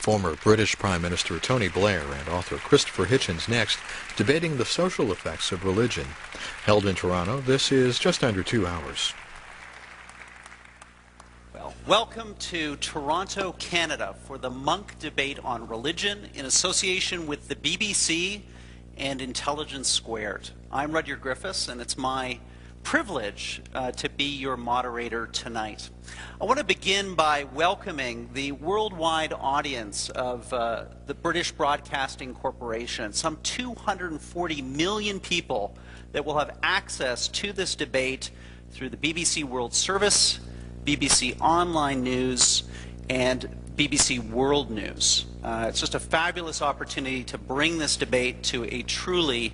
Former British Prime Minister Tony Blair and author Christopher Hitchens next, debating the social effects of religion. Held in Toronto, this is just under 2 hours. Well, welcome to Toronto, Canada, for the Munk Debate on Religion in association with the BBC and Intelligence Squared. I'm Rudyard Griffiths, and it's my privilege to be your moderator tonight. I want to begin by welcoming the worldwide audience of the British Broadcasting Corporation, some 240 million people that will have access to this debate through the BBC World Service, BBC Online News, and BBC World News. It's just a fabulous opportunity to bring this debate to a truly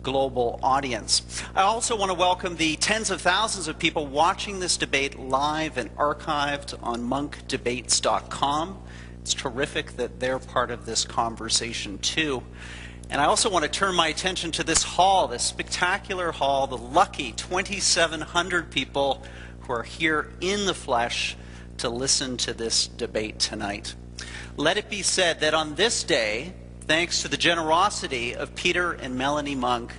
global audience. I also want to welcome the tens of thousands of people watching this debate live and archived on monkdebates.com. It's terrific that they're part of this conversation too. And I also want to turn my attention to this hall, this spectacular hall, the lucky 2,700 people who are here in the flesh to listen to this debate tonight. Let it be said that on this day, thanks to the generosity of Peter and Melanie Munk,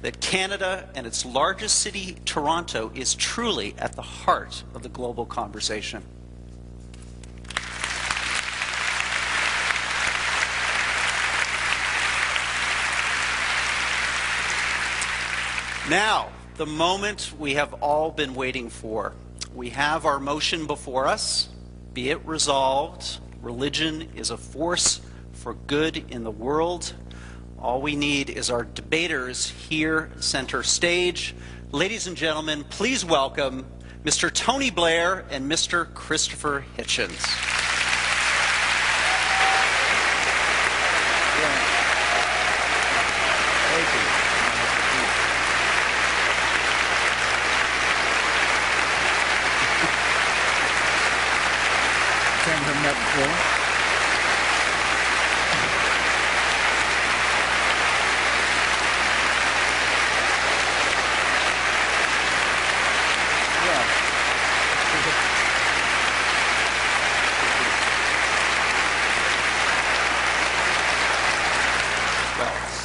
that Canada and its largest city, Toronto, is truly at the heart of the global conversation. Now, the moment we have all been waiting for. We have our motion before us. Be it resolved, religion is a force for good in the world. All we need is our debaters here center stage. Ladies and gentlemen, please welcome Mr. Tony Blair and Mr. Christopher Hitchens.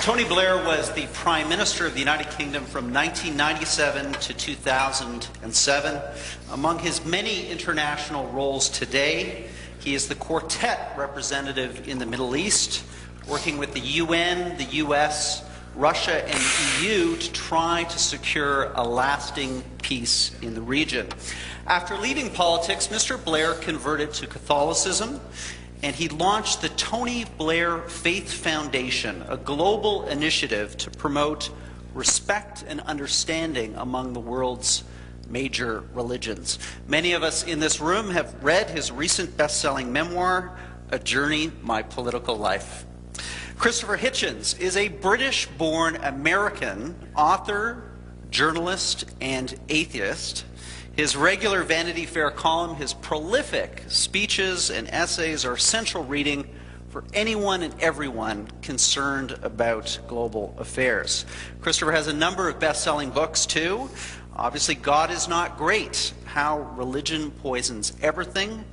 Tony Blair was the Prime Minister of the United Kingdom from 1997 to 2007. Among his many international roles today, he is the Quartet representative in the Middle East, working with the UN, the US, Russia, and the EU to try to secure a lasting peace in the region. After leaving politics, Mr. Blair converted to Catholicism, and he launched the Tony Blair Faith Foundation, a global initiative to promote respect and understanding among the world's major religions. Many of us in this room have read his recent best-selling memoir, A Journey, My Political Life. Christopher Hitchens is a British-born American author, journalist, and atheist. His regular Vanity Fair column, his prolific speeches and essays are essential reading for anyone and everyone concerned about global affairs. Christopher has a number of best-selling books too. Obviously, God is Not Great, How Religion Poisons Everything,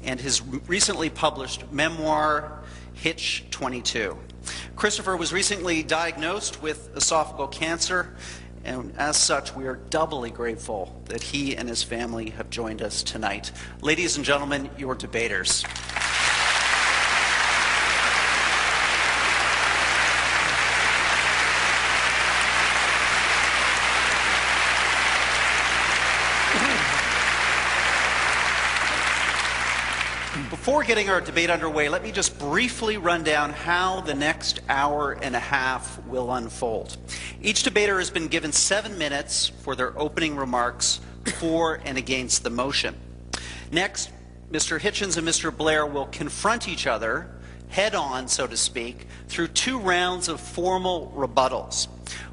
and his recently published memoir, Hitch 22. Christopher was recently diagnosed with esophageal cancer, and as such, we are doubly grateful that he and his family have joined us tonight. Ladies and gentlemen, your debaters. Before getting our debate underway, let me just briefly run down how the next hour and a half will unfold. Each debater has been given 7 minutes for their opening remarks for and against the motion. Next, Mr. Hitchens and Mr. Blair will confront each other head-on, so to speak, through 2 rounds of formal rebuttals.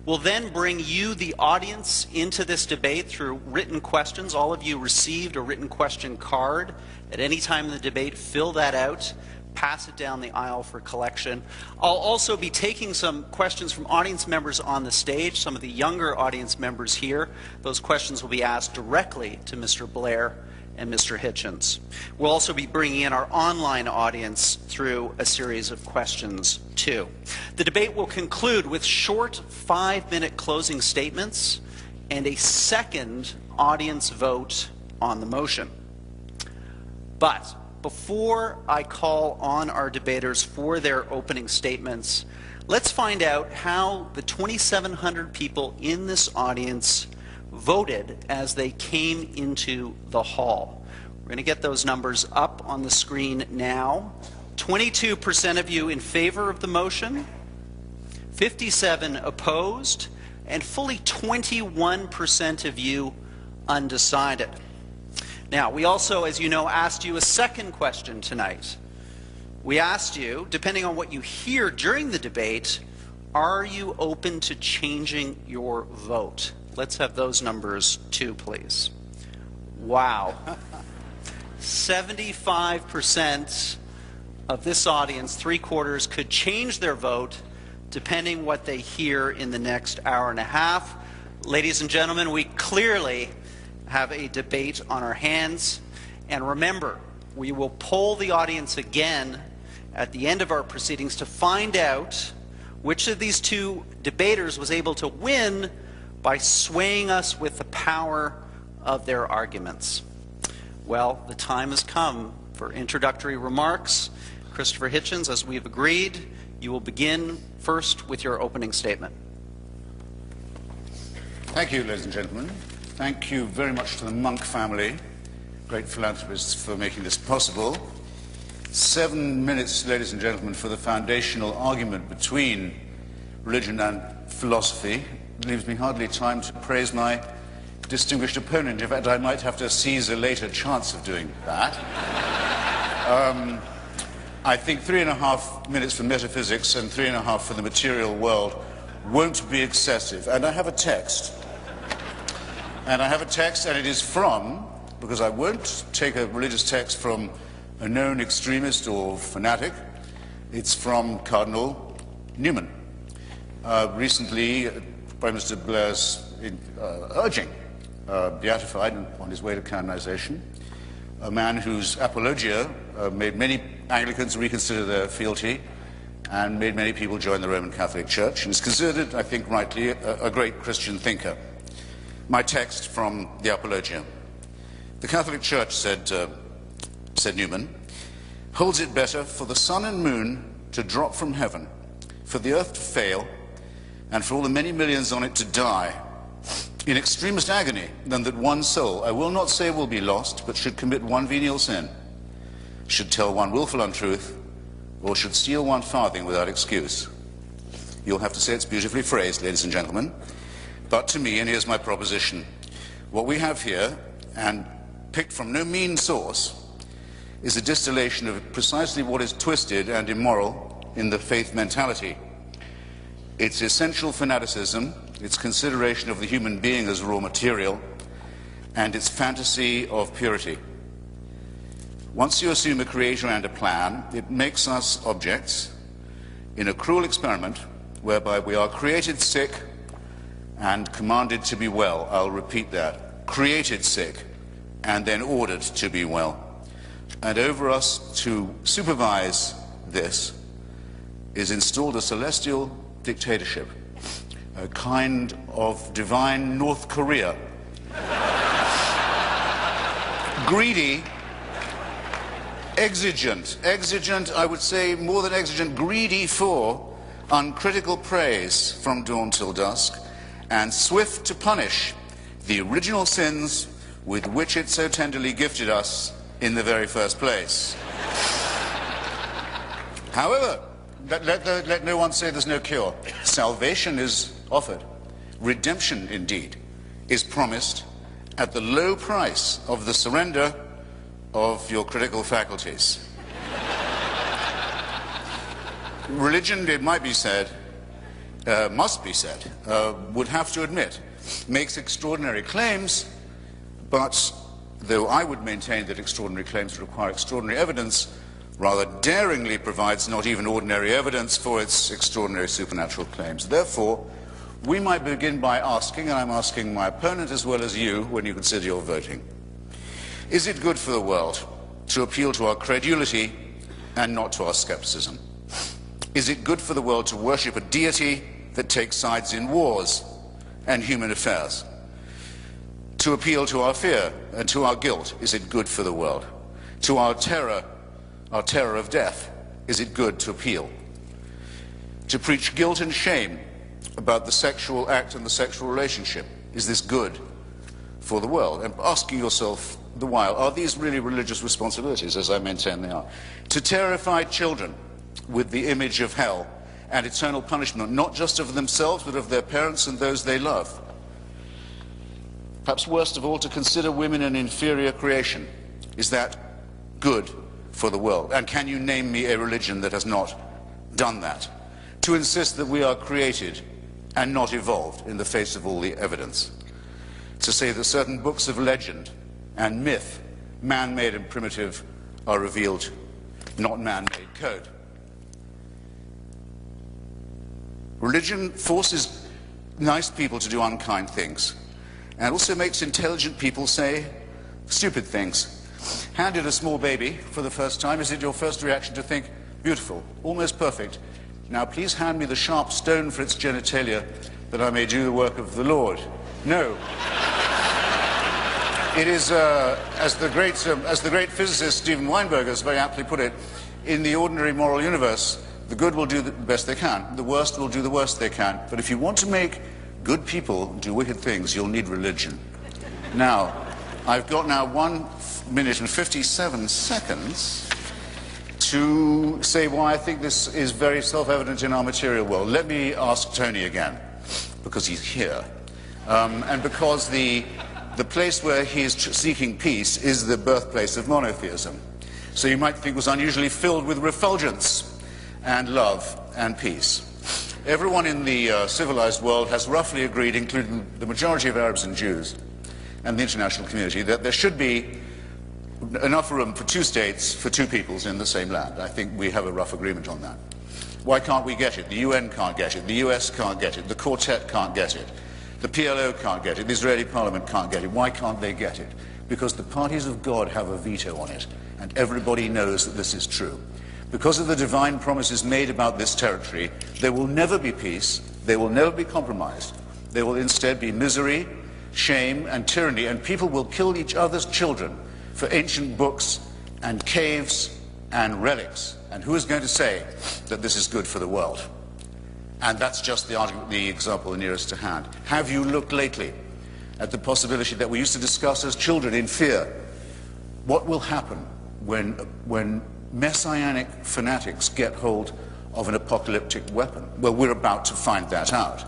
We'll then bring you, the audience, into this debate through written questions. All of you received a written question card. At any time in the debate, fill that out, pass it down the aisle for collection. I'll also be taking some questions from audience members on the stage, some of the younger audience members here. Those questions will be asked directly to Mr. Blair and Mr. Hitchens. We'll also be bringing in our online audience through a series of questions, too. The debate will conclude with short 5-minute closing statements and a second audience vote on the motion. But before I call on our debaters for their opening statements, let's find out how the 2,700 people in this audience voted as they came into the hall. We're going to get those numbers up on the screen now. 22% of you in favor of the motion, 57 opposed, and fully 21% of you undecided. Now, we also, as you know, asked you a second question tonight. We asked you, depending on what you hear during the debate, are you open to changing your vote? Let's have those numbers too, please. Wow. 75% of this audience, 3/4, could change their vote depending what they hear in the next hour and a half. Ladies and gentlemen, we clearly have a debate on our hands. And remember, we will poll the audience again at the end of our proceedings to find out which of these two debaters was able to win by swaying us with the power of their arguments. Well, the time has come for introductory remarks. Christopher Hitchens, as we've agreed, you will begin first with your opening statement. Thank you, ladies and gentlemen. Thank you very much to the Monk family, great philanthropists, for making this possible. 7 minutes, ladies and gentlemen, for the foundational argument between religion and philosophy. It leaves me hardly time to praise my distinguished opponent. In fact, I might have to seize a later chance of doing that. I think 3.5 minutes for metaphysics and 3.5 for the material world won't be excessive. And I have a text. And it is from, because I won't take a religious text from a known extremist or fanatic, it's from Cardinal Newman. Recently, Prime Minister Blair's urging, beatified on his way to canonization, a man whose apologia made many Anglicans reconsider their fealty and made many people join the Roman Catholic Church, and is considered, I think rightly, a great Christian thinker. My text from the Apologia. The Catholic Church, said Newman, holds it better for the sun and moon to drop from heaven, for the earth to fail, and for all the many millions on it to die in extremest agony, than that one soul, I will not say will be lost, but should commit one venial sin, should tell one willful untruth, or should steal one farthing without excuse. You'll have to say it's beautifully phrased, ladies and gentlemen. But to me, and here's my proposition, what we have here, and picked from no mean source, is a distillation of precisely what is twisted and immoral in the faith mentality. Its essential fanaticism, its consideration of the human being as raw material, and its fantasy of purity. Once you assume a creator and a plan, it makes us objects in a cruel experiment whereby we are created sick and commanded to be well. I'll repeat that. Created sick and then ordered to be well. And over us to supervise this is installed a celestial dictatorship, a kind of divine North Korea. Greedy, exigent, I would say more than exigent, greedy for uncritical praise from dawn till dusk, and swift to punish the original sins with which it so tenderly gifted us in the very first place. However, let no one say there's no cure. Salvation is offered. Redemption, indeed, is promised at the low price of the surrender of your critical faculties. Religion, it might be said, must be said, would have to admit, makes extraordinary claims, but though I would maintain that extraordinary claims require extraordinary evidence, rather daringly provides not even ordinary evidence for its extraordinary supernatural claims. Therefore, we might begin by asking, and I'm asking my opponent as well as you when you consider your voting, Is it good for the world to appeal to our credulity and not to our skepticism? Is it good for the world to worship a deity that takes sides in wars and human affairs? To appeal to our fear and to our guilt, is it good for the world? To our terror of death, is it good to appeal? To preach guilt and shame about the sexual act and the sexual relationship, is this good for the world? And asking yourself the while, are these really religious responsibilities, as I maintain they are? To terrify children with the image of hell and eternal punishment, not just of themselves, but of their parents and those they love. Perhaps worst of all, to consider women an inferior creation. Is that good for the world? And can you name me a religion that has not done that? To insist that we are created and not evolved in the face of all the evidence. To say that certain books of legend and myth, man-made and primitive, are revealed, not man-made code. Religion forces nice people to do unkind things, and also makes intelligent people say stupid things. Handed a small baby for the first time, is it your first reaction to think, beautiful, almost perfect, now please hand me the sharp stone for its genitalia that I may do the work of the Lord? No. It is, as the great physicist Steven Weinberger has very aptly put it, in the ordinary moral universe, the good will do the best they can, the worst will do the worst they can. But if you want to make good people do wicked things, you'll need religion. Now, I've got now 1 minute and 57 seconds to say why I think this is very self-evident in our material world. Let me ask Tony again, because he's here, and because the place where he is seeking peace is the birthplace of monotheism. So you might think it was unusually filled with refulgence and love and peace. Everyone in the civilized world has roughly agreed, including the majority of Arabs and Jews and the international community, that there should be enough room for 2 states for 2 peoples in the same land. I think we have a rough agreement on that. Why can't we get it? The UN can't get it, the US can't get it, the Quartet can't get it, the PLO can't get it, the Israeli Parliament can't get it. Why can't they get it? Because the parties of God have a veto on it, and everybody knows that this is true. Because of the divine promises made about this territory, there will never be peace, there will never be compromise. There will instead be misery, shame, and tyranny, and people will kill each other's children for ancient books and caves and relics. And who is going to say that this is good for the world? And that's just the example nearest to hand. Have you looked lately at the possibility that we used to discuss as children in fear? What will happen when messianic fanatics get hold of an apocalyptic weapon? Well, we're about to find that out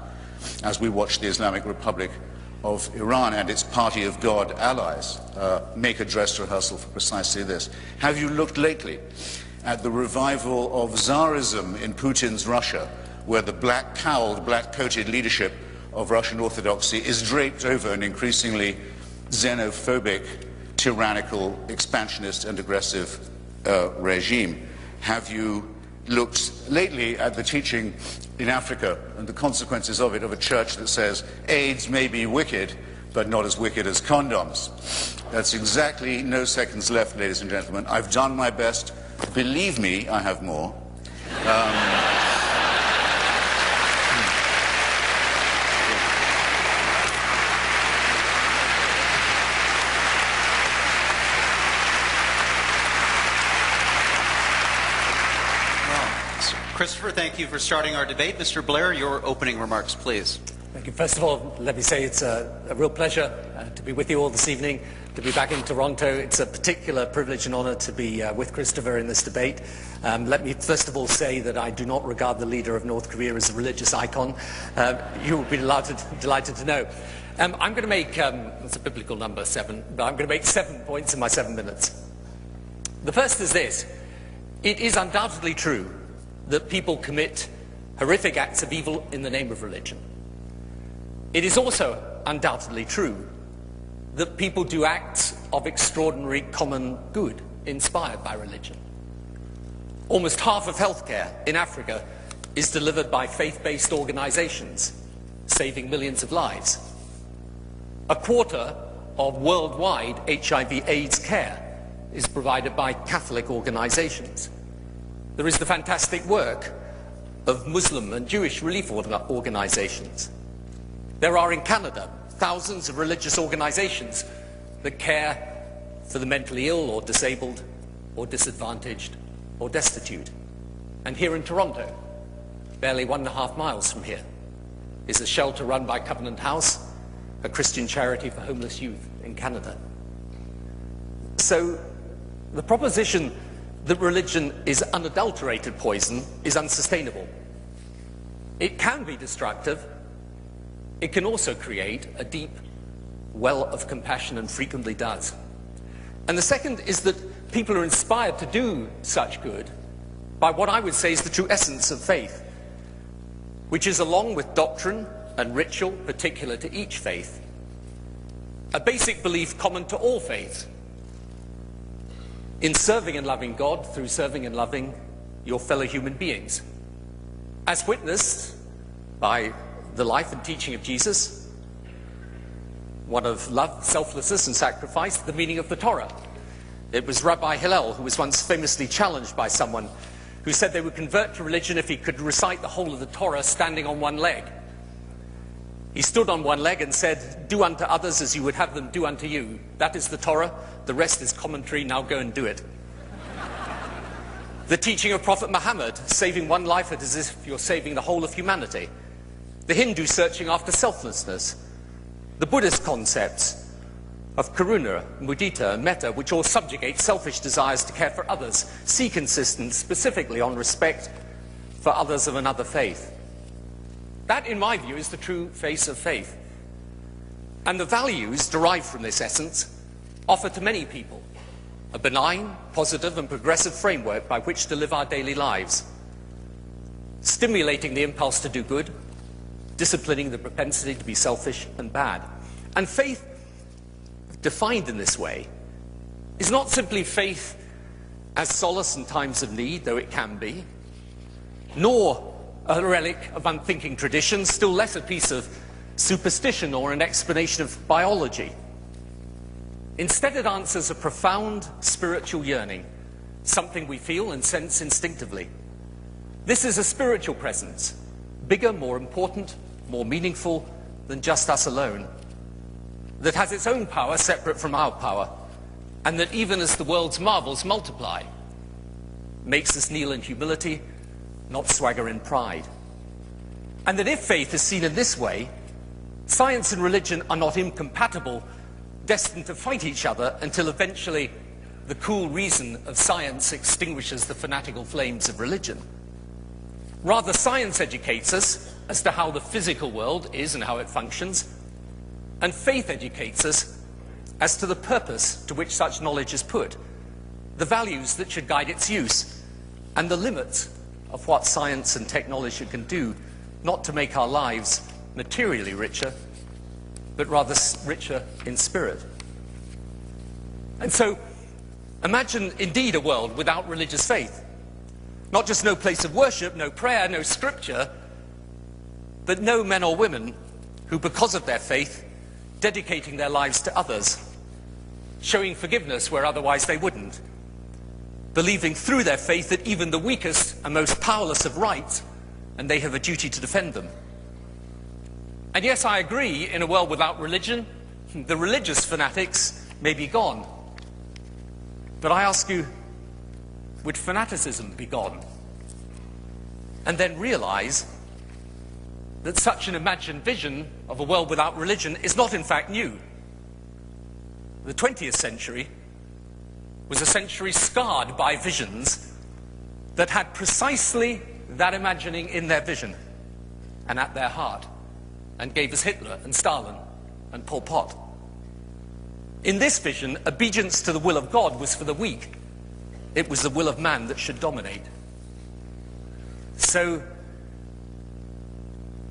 as we watch the Islamic Republic of Iran and its party of God allies make a dress rehearsal for precisely this. Have you looked lately at the revival of Tsarism in Putin's Russia, where the black-cowled, black-coated leadership of Russian Orthodoxy is draped over an increasingly xenophobic, tyrannical, expansionist and aggressive regime? Have you looked lately at the teaching in Africa and the consequences of it, of a church that says AIDS may be wicked, but not as wicked as condoms? That's exactly no seconds left, ladies and gentlemen. I've done my best. Believe me, I have more. Christopher, thank you for starting our debate. Mr. Blair, your opening remarks, please. Thank you. First of all, let me say it's a real pleasure to be with you all this evening, to be back in Toronto. It's a particular privilege and honour to be with Christopher in this debate. Let me first of all say that I do not regard the leader of North Korea as a religious icon. You will be delighted to know. I'm going to make, it's a biblical number, 7, but I'm going to make 7 points in my 7 minutes. The first is this. It is undoubtedly true that people commit horrific acts of evil in the name of religion. It is also undoubtedly true that people do acts of extraordinary common good inspired by religion. Almost half of healthcare in Africa is delivered by faith-based organizations, saving millions of lives. A quarter of worldwide HIV/AIDS care is provided by Catholic organizations. There is the fantastic work of Muslim and Jewish relief organizations. There are in Canada thousands of religious organizations that care for the mentally ill or disabled or disadvantaged or destitute. And here in Toronto, barely 1.5 miles from here, is a shelter run by Covenant House, a Christian charity for homeless youth in Canada. So the proposition that religion is unadulterated poison is unsustainable. It can be destructive. It can also create a deep well of compassion, and frequently does. And the second is that people are inspired to do such good by what I would say is the true essence of faith, which is, along with doctrine and ritual particular to each faith, a basic belief common to all faiths in serving and loving God through serving and loving your fellow human beings, as witnessed by the life and teaching of Jesus, one of love, selflessness and sacrifice, the meaning of the Torah. It was Rabbi Hillel who was once famously challenged by someone who said they would convert to religion if he could recite the whole of the Torah standing on one leg. He stood on one leg and said, "Do unto others as you would have them do unto you. That is the Torah. The rest is commentary. Now go and do it." The teaching of Prophet Muhammad, saving one life as if you're saving the whole of humanity. The Hindu searching after selflessness. The Buddhist concepts of karuna, mudita, and metta, which all subjugate selfish desires to care for others, seek insistence specifically on respect for others of another faith. That, in my view, is the true face of faith. And the values derived from this essence offer to many people a benign, positive, and progressive framework by which to live our daily lives, stimulating the impulse to do good, disciplining the propensity to be selfish and bad. And faith, defined in this way, is not simply faith as solace in times of need, though it can be, nor a relic of unthinking tradition, still less a piece of superstition or an explanation of biology. Instead, it answers a profound spiritual yearning, something we feel and sense instinctively. This is a spiritual presence, bigger, more important, more meaningful than just us alone, that has its own power separate from our power, and that even as the world's marvels multiply, makes us kneel in humility, not swagger in pride. And that if faith is seen in this way, science and religion are not incompatible, destined to fight each other until eventually the cool reason of science extinguishes the fanatical flames of religion. Rather, science educates us as to how the physical world is and how it functions, and faith educates us as to the purpose to which such knowledge is put, the values that should guide its use, and the limits of what science and technology can do, not to make our lives materially richer, but rather richer in spirit. And so, imagine indeed a world without religious faith. Not just no place of worship, no prayer, no scripture, but no men or women who, because of their faith, dedicating their lives to others, showing forgiveness where otherwise they wouldn't, believing through their faith that even the weakest and most powerless have rights, and they have a duty to defend them. And yes, I agree, in a world without religion, the religious fanatics may be gone. But I ask you, would fanaticism be gone? And then realize that such an imagined vision of a world without religion is not in fact new. The 20th century was a century scarred by visions that had precisely that imagining in their vision and at their heart, and gave us Hitler and Stalin and Pol Pot. In this vision, obedience to the will of God was for the weak. It was the will of man that should dominate. So,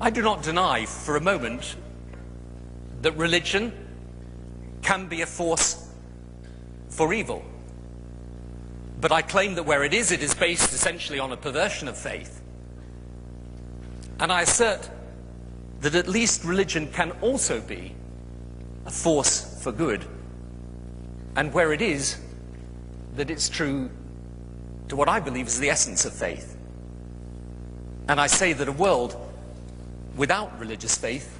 I do not deny for a moment that religion can be a force for evil. But I claim that where it is based essentially on a perversion of faith. And I assert that at least religion can also be a force for good, and where it is, that it's true to what I believe is the essence of faith. And I say that a world without religious faith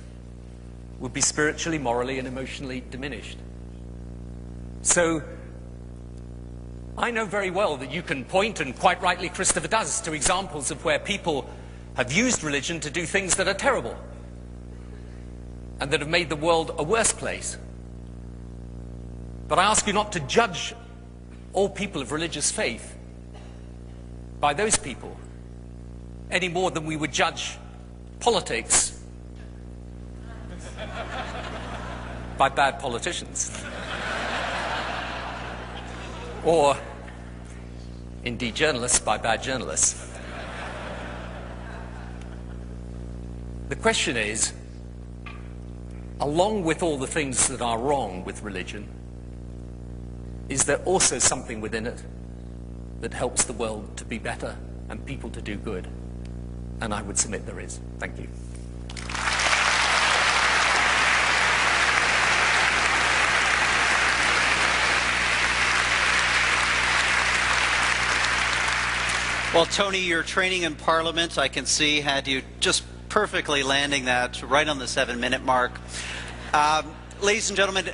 would be spiritually, morally, and emotionally diminished. So I know very well that you can point, and quite rightly Christopher does, to examples of where people have used religion to do things that are terrible and that have made the world a worse place. But I ask you not to judge all people of religious faith by those people any more than we would judge politics by bad politicians. Or, indeed, journalists by bad journalists. The question is, along with all the things that are wrong with religion, is there also something within it that helps the world to be better and people to do good? And I would submit there is. Thank you. Well, Tony, your training in Parliament, I can see, had you just perfectly landing that right on the 7-minute mark. Ladies and gentlemen,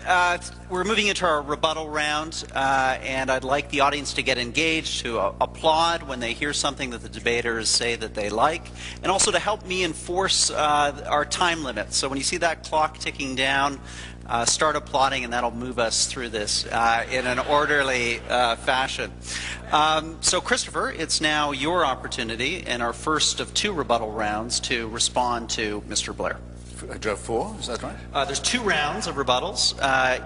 we're moving into our rebuttal round, and I'd like the audience to get engaged, to applaud when they hear something that the debaters say that they like, and also to help me enforce our time limit. So when you see that clock ticking down, start applauding, and that'll move us through this in an orderly fashion. So Christopher, it's now your opportunity in our first of 2 rebuttal rounds to respond to Mr. Blair. Do you have 4? Is that right? There's 2 rounds of rebuttals.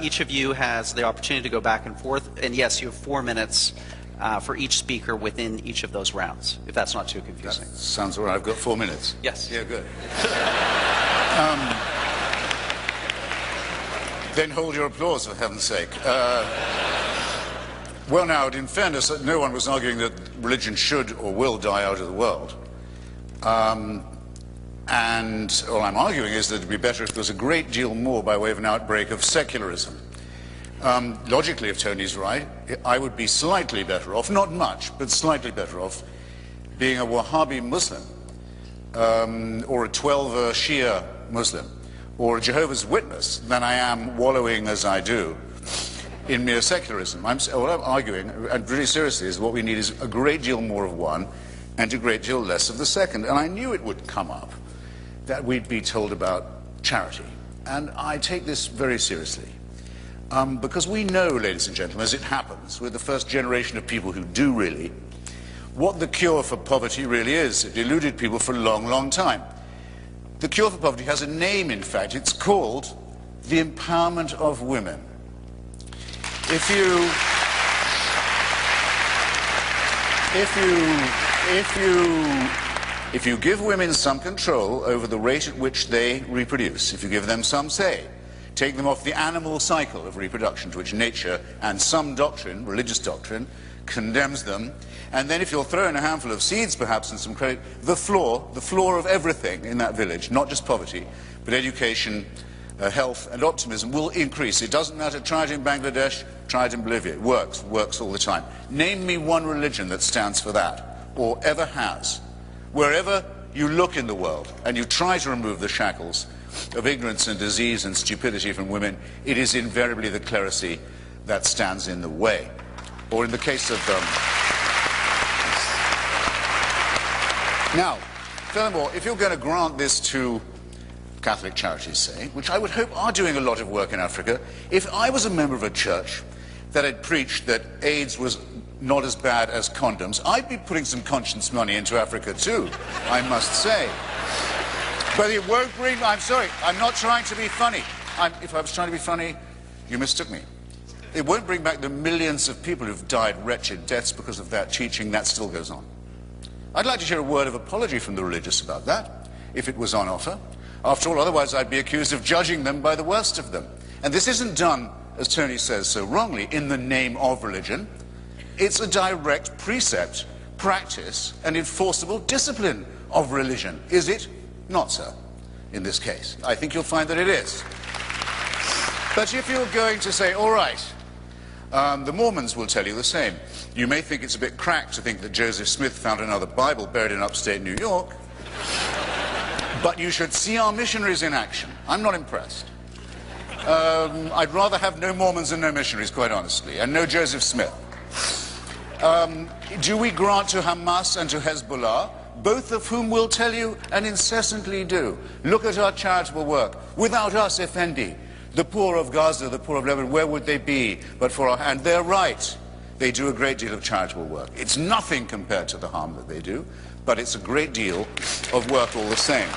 Each of you has the opportunity to go back and forth. And yes, you have 4 minutes for each speaker within each of those rounds, if that's not too confusing. That sounds all right. I've got 4 minutes. Yes. Yeah, good. Then hold your applause, for heaven's sake. Well, now, in fairness, no one was arguing that religion should or will die out of the world. And all I'm arguing is that it would be better if there was a great deal more by way of an outbreak of secularism. Logically, if Tony's right, I would be slightly better off, not much, but slightly better off, being a Wahhabi Muslim, or a 12 Shia Muslim, or a Jehovah's Witness, than I am wallowing as I do in mere secularism. What I'm arguing, and really seriously, is what we need is a great deal more of one and a great deal less of the second. And I knew it would come up, that we'd be told about charity. And I take this very seriously. Because we know, ladies and gentlemen, as it happens, we're the first generation of people who do really, what the cure for poverty really is. It eluded people for a long, long time. The cure for poverty has a name, in fact. It's called the empowerment of women. If you give women some control over the rate at which they reproduce, if you give them some say, take them off the animal cycle of reproduction to which nature and some doctrine, religious doctrine, condemns them, and then if you'll throw in a handful of seeds perhaps and some credit, the floor of everything in that village, not just poverty, but education, health and optimism will increase. It doesn't matter, try it in Bangladesh, try it in Bolivia, it works all the time. Name me one religion that stands for that, or ever has. Wherever you look in the world and you try to remove the shackles of ignorance and disease and stupidity from women, it is invariably the clerisy that stands in the way. Or in the case of now, furthermore, if you're going to grant this to Catholic charities, say, which I would hope are doing a lot of work in Africa, if I was a member of a church that had preached that AIDS was not as bad as condoms, I'd be putting some conscience money into Africa too, I must say. But it won't bring... I'm sorry, I'm not trying to be funny. If I was trying to be funny, you mistook me. It won't bring back the millions of people who've died wretched deaths because of that teaching. That still goes on. I'd like to hear a word of apology from the religious about that, if it was on offer. After all, otherwise I'd be accused of judging them by the worst of them. And this isn't done, as Tony says so wrongly, in the name of religion. It's a direct precept, practice, and enforceable discipline of religion. Is it? Not so, in this case. I think you'll find that it is. But if you're going to say, all right, the Mormons will tell you the same. You may think it's a bit cracked to think that Joseph Smith found another Bible buried in upstate New York, but you should see our missionaries in action. I'm not impressed. I'd rather have no Mormons and no missionaries, quite honestly, and no Joseph Smith. Do we grant to Hamas and to Hezbollah, both of whom will tell you and incessantly do, look at our charitable work. Without us, Effendi, the poor of Gaza, the poor of Lebanon, where would they be but for our... And they're right. They do a great deal of charitable work. It's nothing compared to the harm that they do, but it's a great deal of work all the same.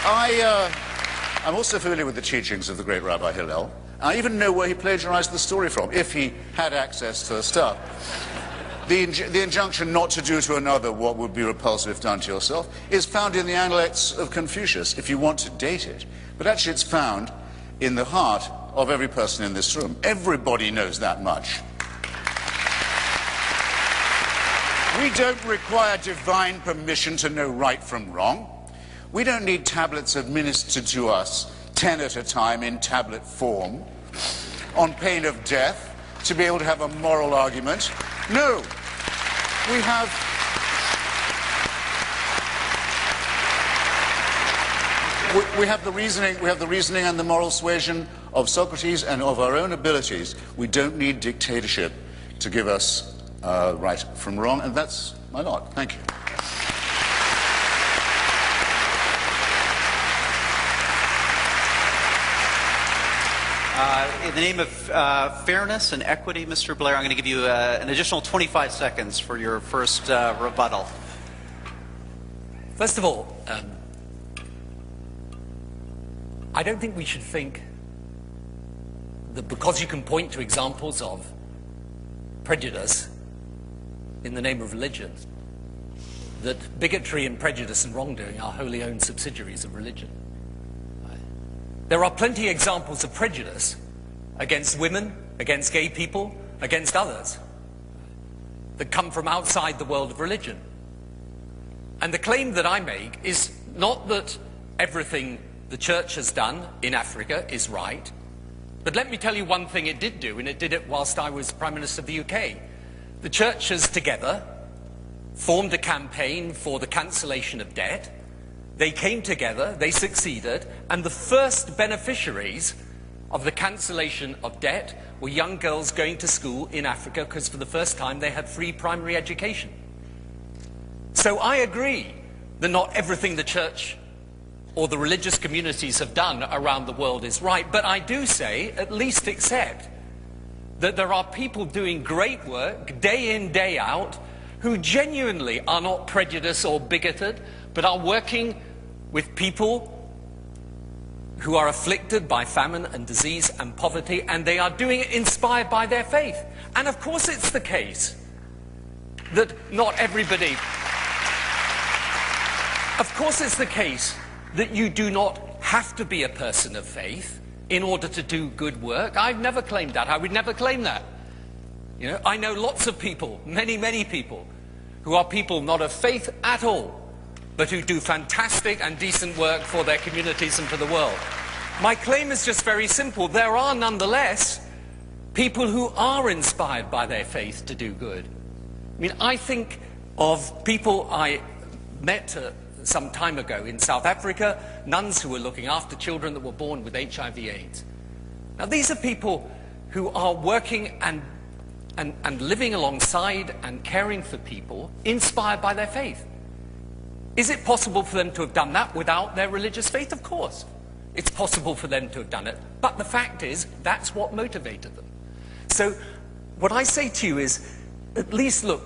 I'm also familiar with the teachings of the great Rabbi Hillel. I even know where he plagiarized the story from, if he had access to the stuff. The injunction not to do to another what would be repulsive if done to yourself is found in the Analects of Confucius, if you want to date it. But actually it's found in the heart of every person in this room. Everybody knows that much. We don't require divine permission to know right from wrong. We don't need tablets administered to us 10 at a time in tablet form on pain of death to be able to have a moral argument. No, we have the reasoning and the moral suasion of Socrates and of our own abilities. We don't need dictatorship to give us right from wrong, and that's my lot. Thank you. In the name of fairness and equity, Mr. Blair, I'm going to give you an additional 25 seconds for your first rebuttal. First of all, I don't think we should think that because you can point to examples of prejudice in the name of religion, that bigotry and prejudice and wrongdoing are wholly owned subsidiaries of religion. There are plenty of examples of prejudice against women, against gay people, against others that come from outside the world of religion. And the claim that I make is not that everything the church has done in Africa is right, but let me tell you one thing it did do, and it did it whilst I was Prime Minister of the UK. The churches together formed a campaign for the cancellation of debt. They came together, they succeeded, and the first beneficiaries of the cancellation of debt were young girls going to school in Africa because for the first time they had free primary education. So I agree that not everything the church or the religious communities have done around the world is right, but I do say, at least accept, that there are people doing great work day in, day out, who genuinely are not prejudiced or bigoted, but are working with people who are afflicted by famine and disease and poverty, and they are doing it inspired by their faith. And of course it's the case that not everybody... Of course it's the case that you do not have to be a person of faith in order to do good work. I've never claimed that. I would never claim that. You know, I know lots of people, many, many people, who are people not of faith at all, but who do fantastic and decent work for their communities and for the world. My claim is just very simple. There are nonetheless people who are inspired by their faith to do good. I mean, I think of people I met some time ago in South Africa, nuns who were looking after children that were born with HIV/AIDS. Now, these are people who are working and living alongside and caring for people inspired by their faith. Is it possible for them to have done that without their religious faith? Of course. It's possible for them to have done it. But the fact is, that's what motivated them. So what I say to you is, at least look,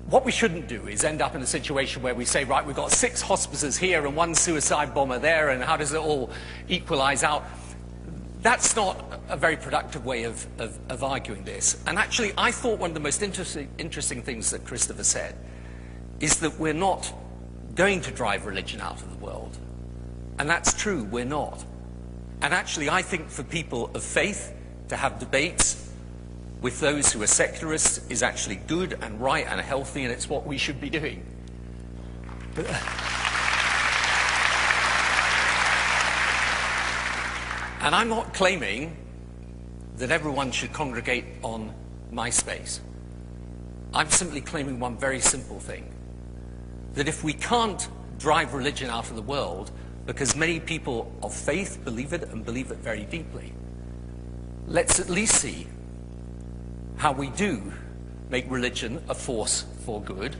what we shouldn't do is end up in a situation where we say, right, we've got 6 hospices here and 1 suicide bomber there, and how does it all equalize out? That's not a very productive way of arguing this. And actually, I thought one of the most interesting things that Christopher said is that we're not going to drive religion out of the world. And that's true, we're not. And actually, I think for people of faith to have debates with those who are secularists is actually good and right and healthy, and it's what we should be doing. And I'm not claiming that everyone should congregate on MySpace. I'm simply claiming one very simple thing, that if we can't drive religion out of the world because many people of faith believe it and believe it very deeply, let's at least see how we do make religion a force for good,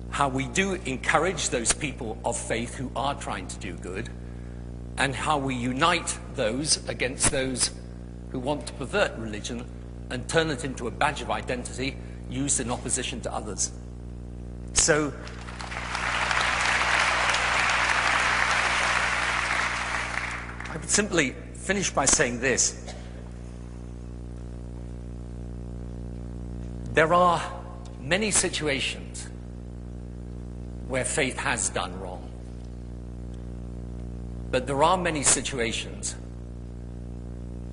how we do encourage those people of faith who are trying to do good, and how we unite those against those who want to pervert religion and turn it into a badge of identity used in opposition to others. So, I would simply finish by saying this. There are many situations where faith has done wrong. But there are many situations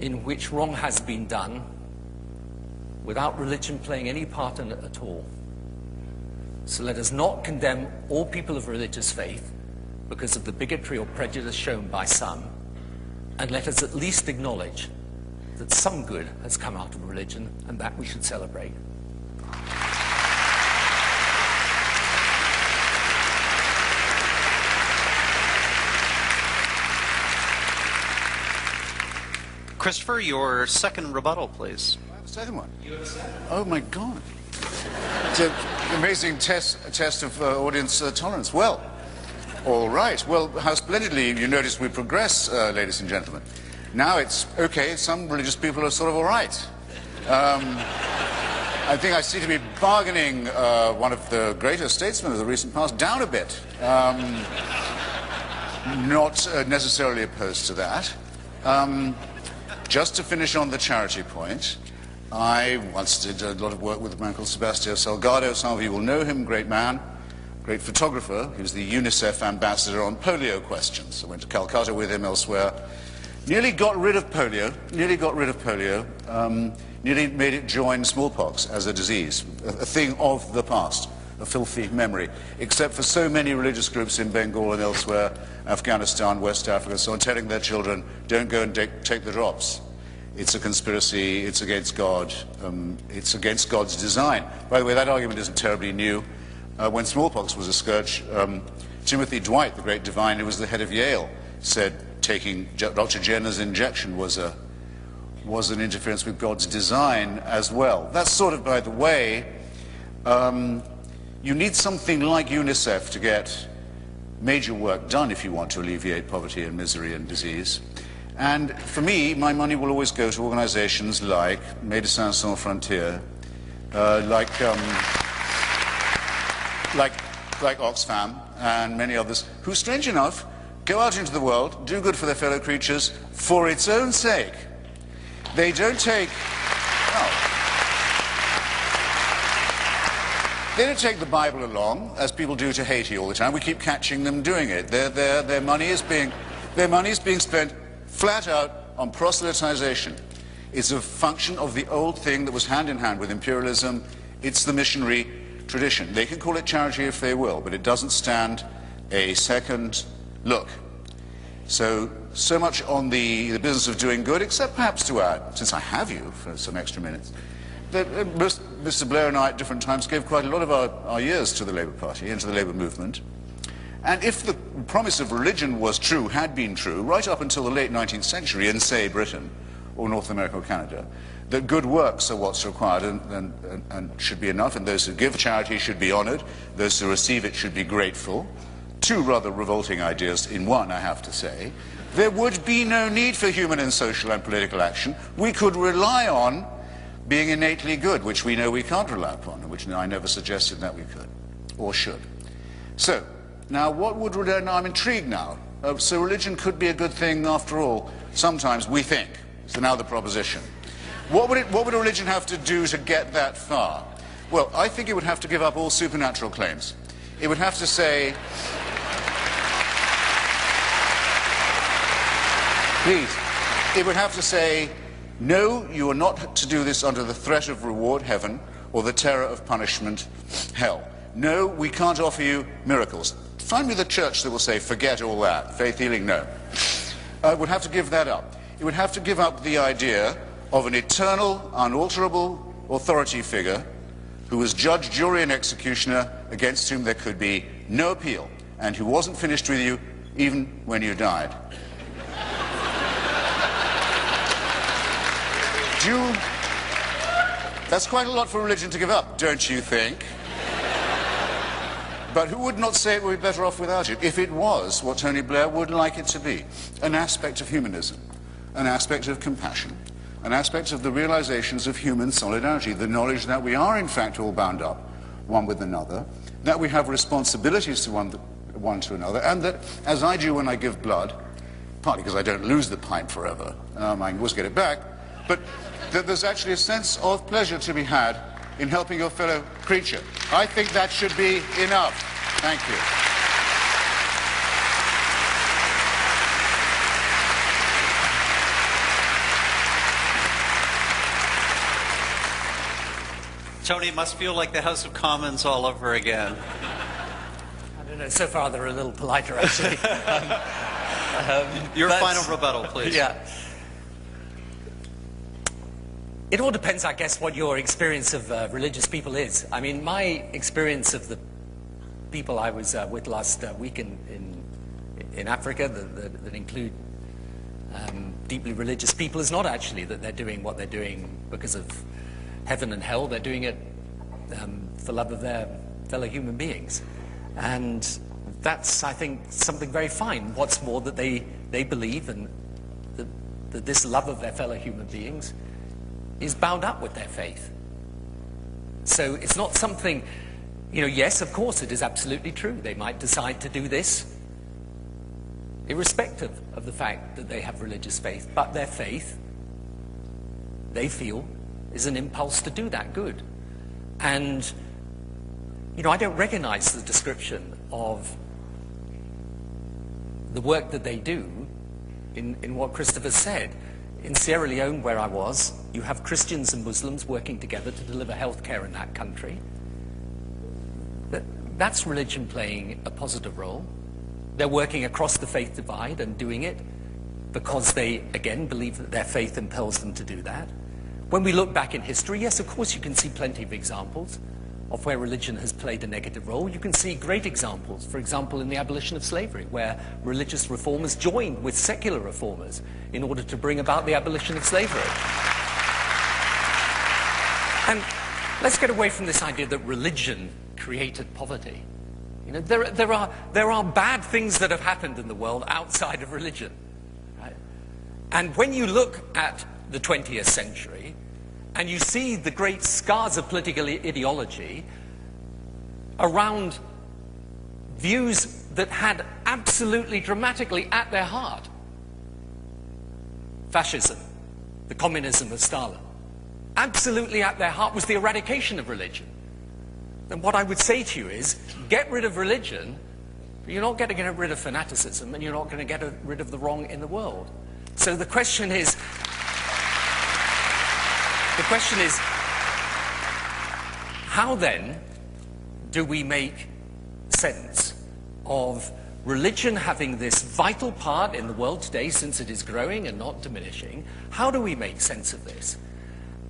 in which wrong has been done without religion playing any part in it at all. So let us not condemn all people of religious faith because of the bigotry or prejudice shown by some, and let us at least acknowledge that some good has come out of religion, and that we should celebrate. Christopher, your second rebuttal, please. I have a second one. You have a second? Oh, my God. It's an amazing test of audience tolerance. Well, all right. Well, how splendidly you notice we progress, ladies and gentlemen. Now it's, okay, some religious people are sort of all right. I think I seem to be bargaining one of the greatest statesmen of the recent past down a bit. Not necessarily opposed to that. Just to finish on the charity point, I once did a lot of work with a man called Sebastião Salgado. Some of you will know him, great man, great photographer. He was the UNICEF ambassador on polio questions. I went to Calcutta with him, elsewhere. Nearly got rid of polio, nearly made it join smallpox as a disease, a thing of the past, a filthy memory, except for so many religious groups in Bengal and elsewhere, Afghanistan, West Africa, so on, telling their children, don't go and take the drops. It's a conspiracy, it's against God, it's against God's design. By the way, that argument isn't terribly new. When smallpox was a scourge, Timothy Dwight, the great divine who was the head of Yale, said taking Dr. Jenner's injection was an interference with God's design as well. That's sort of, by the way, you need something like UNICEF to get major work done if you want to alleviate poverty and misery and disease. And for me, my money will always go to organizations like Médecins Sans Frontières, like Oxfam and many others, who, strange enough, go out into the world, do good for their fellow creatures for its own sake. They don't take... They don't take the Bible along, as people do to Haiti all the time. We keep catching them doing it. Their money is being spent flat out on proselytization. It's a function of the old thing that was hand in hand with imperialism. It's the missionary tradition. They can call it charity if they will, but it doesn't stand a second look. So much on the business of doing good, except perhaps to add, since I have you for some extra minutes, that Mr. Blair and I at different times gave quite a lot of our years to the Labour Party and to the Labour movement. And if the promise of religion was true, had been true, right up until the late 19th century in, say, Britain or North America or Canada, that good works are what's required and should be enough, and those who give charity should be honoured, those who receive it should be grateful. Two rather revolting ideas in one, I have to say. There would be no need for human and social and political action. We could rely on being innately good, which we know we can't rely upon, and which I never suggested that we could, or should. So, now what would religion... Now I'm intrigued now. So religion could be a good thing after all. Sometimes we think. So now the proposition. What would a religion have to do to get that far? Well, I think it would have to give up all supernatural claims. It would have to say... Please. It would have to say, no, you are not to do this under the threat of reward, heaven, or the terror of punishment, hell. No, we can't offer you miracles. Find me the church that will say, forget all that. Faith healing, no. It would have to give that up. you would have to give up the idea of an eternal, unalterable authority figure who was judge, jury, and executioner against whom there could be no appeal, and who wasn't finished with you even when you died. That's quite a lot for religion to give up, don't you think? But who would not say it would be better off without it if it was what Tony Blair would like it to be? An aspect of humanism, an aspect of compassion, an aspect of the realizations of human solidarity, the knowledge that we are in fact all bound up one with another, that we have responsibilities to one to another, and that, as I do when I give blood, partly because I don't lose the pint forever, I can always get it back, but that there's actually a sense of pleasure to be had in helping your fellow creature. I think that should be enough. Thank you. Tony, it must feel like the House of Commons all over again. I don't know, so far they're a little politer, actually. Your final rebuttal, please. Yeah. It all depends, I guess, what your experience of religious people is. I mean, my experience of the people I was with last week in Africa that include deeply religious people is not actually that they're doing what they're doing because of heaven and hell. They're doing it for love of their fellow human beings. And that's, I think, something very fine. What's more, that they believe and that this love of their fellow human beings is bound up with their faith. So it's not something, yes, of course, it is absolutely true. They might decide to do this irrespective of the fact that they have religious faith. But their faith, they feel, is an impulse to do that good. And, I don't recognize the description of the work that they do in what Christopher said. In Sierra Leone, where I was, you have Christians and Muslims working together to deliver health care in that country. That's religion playing a positive role. They're working across the faith divide and doing it because they, again, believe that their faith impels them to do that. When we look back in history, yes, of course, you can see plenty of examples of where religion has played a negative role. You can see great examples, for example, in the abolition of slavery, where religious reformers joined with secular reformers in order to bring about the abolition of slavery. And let's get away from this idea that religion created poverty. There are bad things that have happened in the world outside of religion. Right? And when you look at the 20th century, and you see the great scars of political ideology around views that had absolutely dramatically at their heart fascism, the communism of Stalin. Absolutely at their heart was the eradication of religion. And what I would say to you is, get rid of religion, but you're not going to get rid of fanaticism, and you're not going to get rid of the wrong in the world. So the question is, how then do we make sense of religion having this vital part in the world today, since it is growing and not diminishing? How do we make sense of this?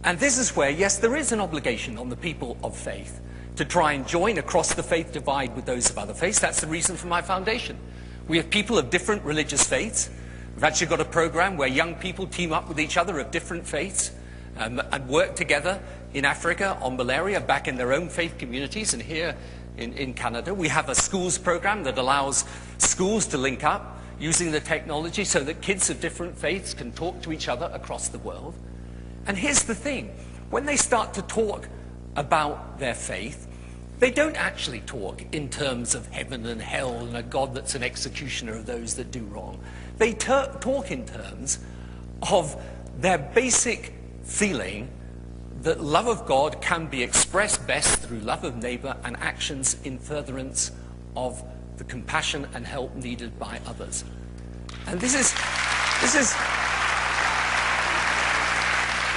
And this is where, yes, there is an obligation on the people of faith to try and join across the faith divide with those of other faiths. That's the reason for my foundation. We have people of different religious faiths. We've actually got a program where young people team up with each other of different faiths and work together in Africa on malaria, back in their own faith communities, and here in Canada. We have a schools program that allows schools to link up using the technology so that kids of different faiths can talk to each other across the world. And here's the thing, when they start to talk about their faith, they don't actually talk in terms of heaven and hell and a God that's an executioner of those that do wrong. They talk in terms of their basic feeling that love of God can be expressed best through love of neighbor and actions in furtherance of the compassion and help needed by others. And this is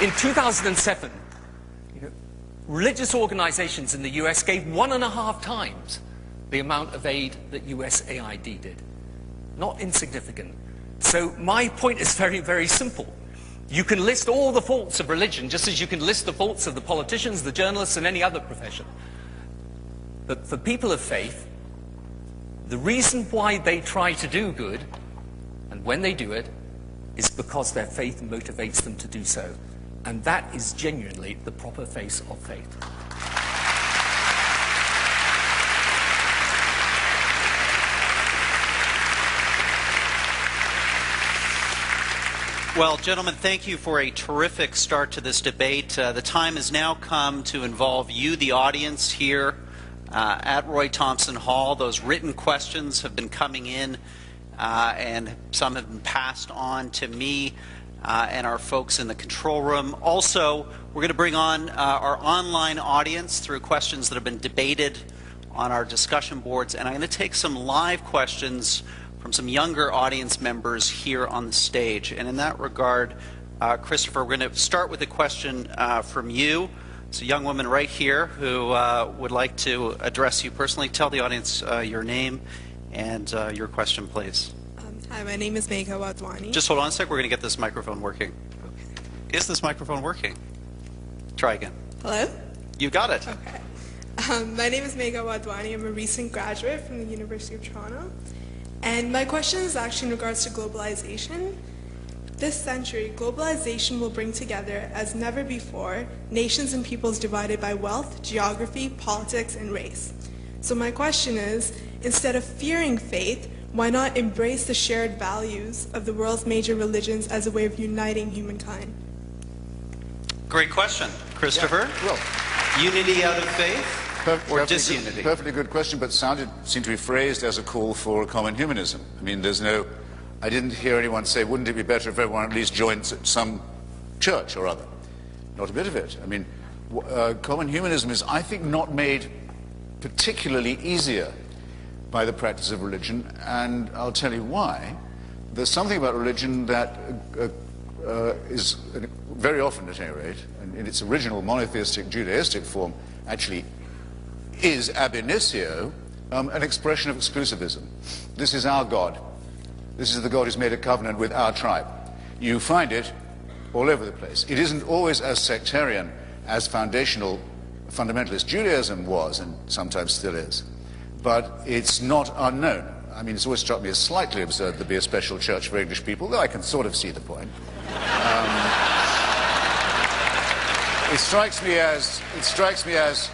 in 2007, religious organizations in the US gave 1.5 times the amount of aid that USAID did. Not insignificant. So my point is very, very simple. You can list all the faults of religion, just as you can list the faults of the politicians, the journalists, and any other profession. But for people of faith, the reason why they try to do good, and when they do it, is because their faith motivates them to do so. And that is genuinely the proper face of faith. Well, gentlemen, thank you for a terrific start to this debate. The time has now come to involve you, the audience, here at Roy Thompson Hall. Those written questions have been coming in, and some have been passed on to me and our folks in the control room. Also, we're going to bring on our online audience through questions that have been debated on our discussion boards, and I'm going to take some live questions from some younger audience members here on the stage. And in that regard, Christopher, we're going to start with a question from you. It's a young woman right here who would like to address you personally. Tell the audience your name and your question, please. Hi, my name is Megha Wadwani. Just hold on a sec. We're going to get this microphone working. Okay. Is this microphone working? Try again. Hello? You got it. Okay. My name is Megha Wadwani. I'm a recent graduate from the University of Toronto. And my question is actually in regards to globalization. This century, globalization will bring together, as never before, nations and peoples divided by wealth, geography, politics, and race. So my question is, instead of fearing faith, why not embrace the shared values of the world's major religions as a way of uniting humankind? Great question. Christopher? Yeah, well, unity out of faith? Or disunity? Perfectly good question, but seemed to be phrased as a call for common humanism. I mean, I didn't hear anyone say, wouldn't it be better if everyone at least joined some church or other? Not a bit of it. I mean, common humanism is, I think, not made particularly easier by the practice of religion, and I'll tell you why. There's something about religion that is, very often at any rate, in its original monotheistic Judaistic form, actually is ab initio an expression of exclusivism. This is our God. This is the God who's made a covenant with our tribe. You find it all over the place. It isn't always as sectarian as fundamentalist Judaism was, and sometimes still is. But it's not unknown. I mean, it's always struck me as slightly absurd to be a special church for English people, though I can sort of see the point. It strikes me as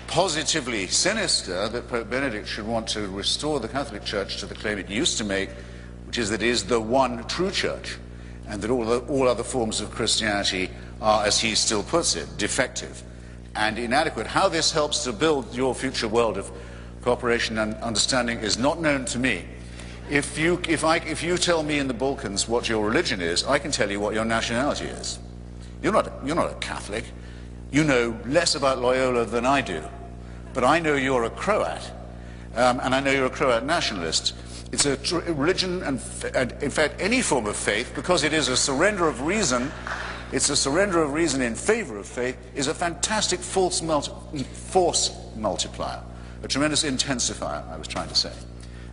positively sinister that Pope Benedict should want to restore the Catholic Church to the claim it used to make, which is that it is the one true church, and that all other forms of Christianity are, as he still puts it, defective and inadequate. How this helps to build your future world of cooperation and understanding is not known to me. If you tell me in the Balkans what your religion is, I can tell you what your nationality is. You're not a Catholic. You know less about Loyola than I do, but I know you're a Croat, and I know you're a Croat nationalist. It's a religion, and in fact any form of faith, because it is a surrender of reason. It's a surrender of reason in favor of faith, is a fantastic force multiplier, a tremendous intensifier, I was trying to say,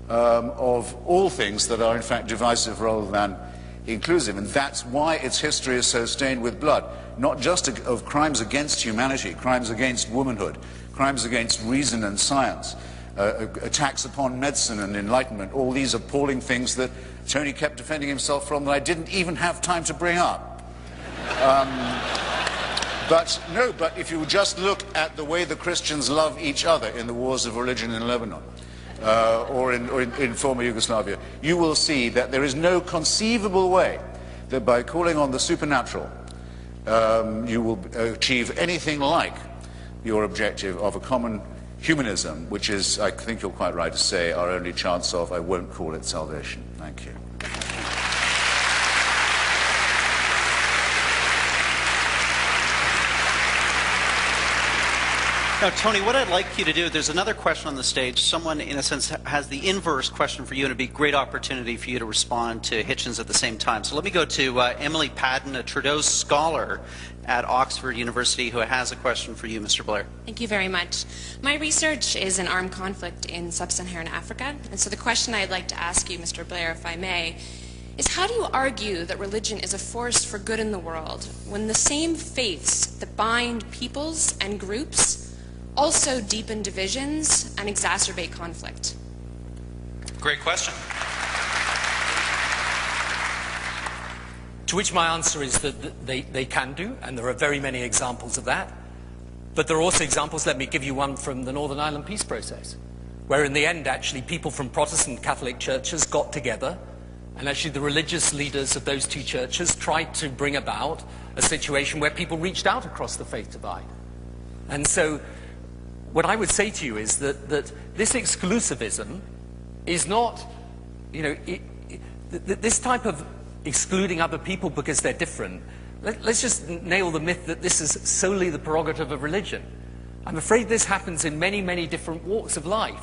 of all things that are in fact divisive rather than inclusive. And that's why its history is so stained with blood, not just of crimes against humanity, crimes against womanhood, crimes against reason and science, attacks upon medicine and enlightenment, all these appalling things that Tony kept defending himself from that I didn't even have time to bring up. But if you just look at the way the Christians love each other in the wars of religion in Lebanon, or in former Yugoslavia, you will see that there is no conceivable way that by calling on the supernatural you will achieve anything like your objective of a common humanism, which is, I think you're quite right to say, our only chance of, I won't call it salvation. Thank you. Now, Tony, what I'd like you to do, there's another question on the stage. Someone, in a sense, has the inverse question for you, and it'd be a great opportunity for you to respond to Hitchens at the same time. So let me go to Emily Padden, a Trudeau scholar at Oxford University, who has a question for you, Mr. Blair. Thank you very much. My research is in armed conflict in sub-Saharan Africa, and so the question I'd like to ask you, Mr. Blair, if I may, is how do you argue that religion is a force for good in the world when the same faiths that bind peoples and groups also deepen divisions and exacerbate conflict? Great question. To which my answer is that they can do, and there are very many examples of that. But there are also examples, let me give you one from the Northern Ireland peace process, where in the end, actually, people from Protestant Catholic churches got together, and actually the religious leaders of those two churches tried to bring about a situation where people reached out across the faith divide. And so what I would say to you is that this exclusivism is not, this type of excluding other people because they're different. Let's just nail the myth that this is solely the prerogative of religion. I'm afraid this happens in many, many different walks of life.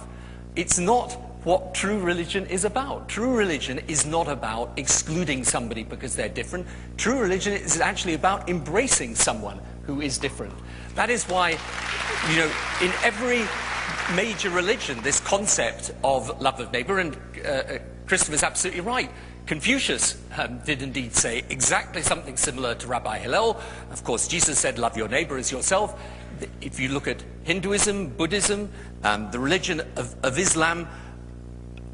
It's not what true religion is about. True religion is not about excluding somebody because they're different. True religion is actually about embracing someone who is different. That is why, in every major religion, this concept of love of neighbor, and Christopher's absolutely right. Confucius did indeed say exactly something similar to Rabbi Hillel. Of course, Jesus said, love your neighbor as yourself. If you look at Hinduism, Buddhism, the religion of Islam,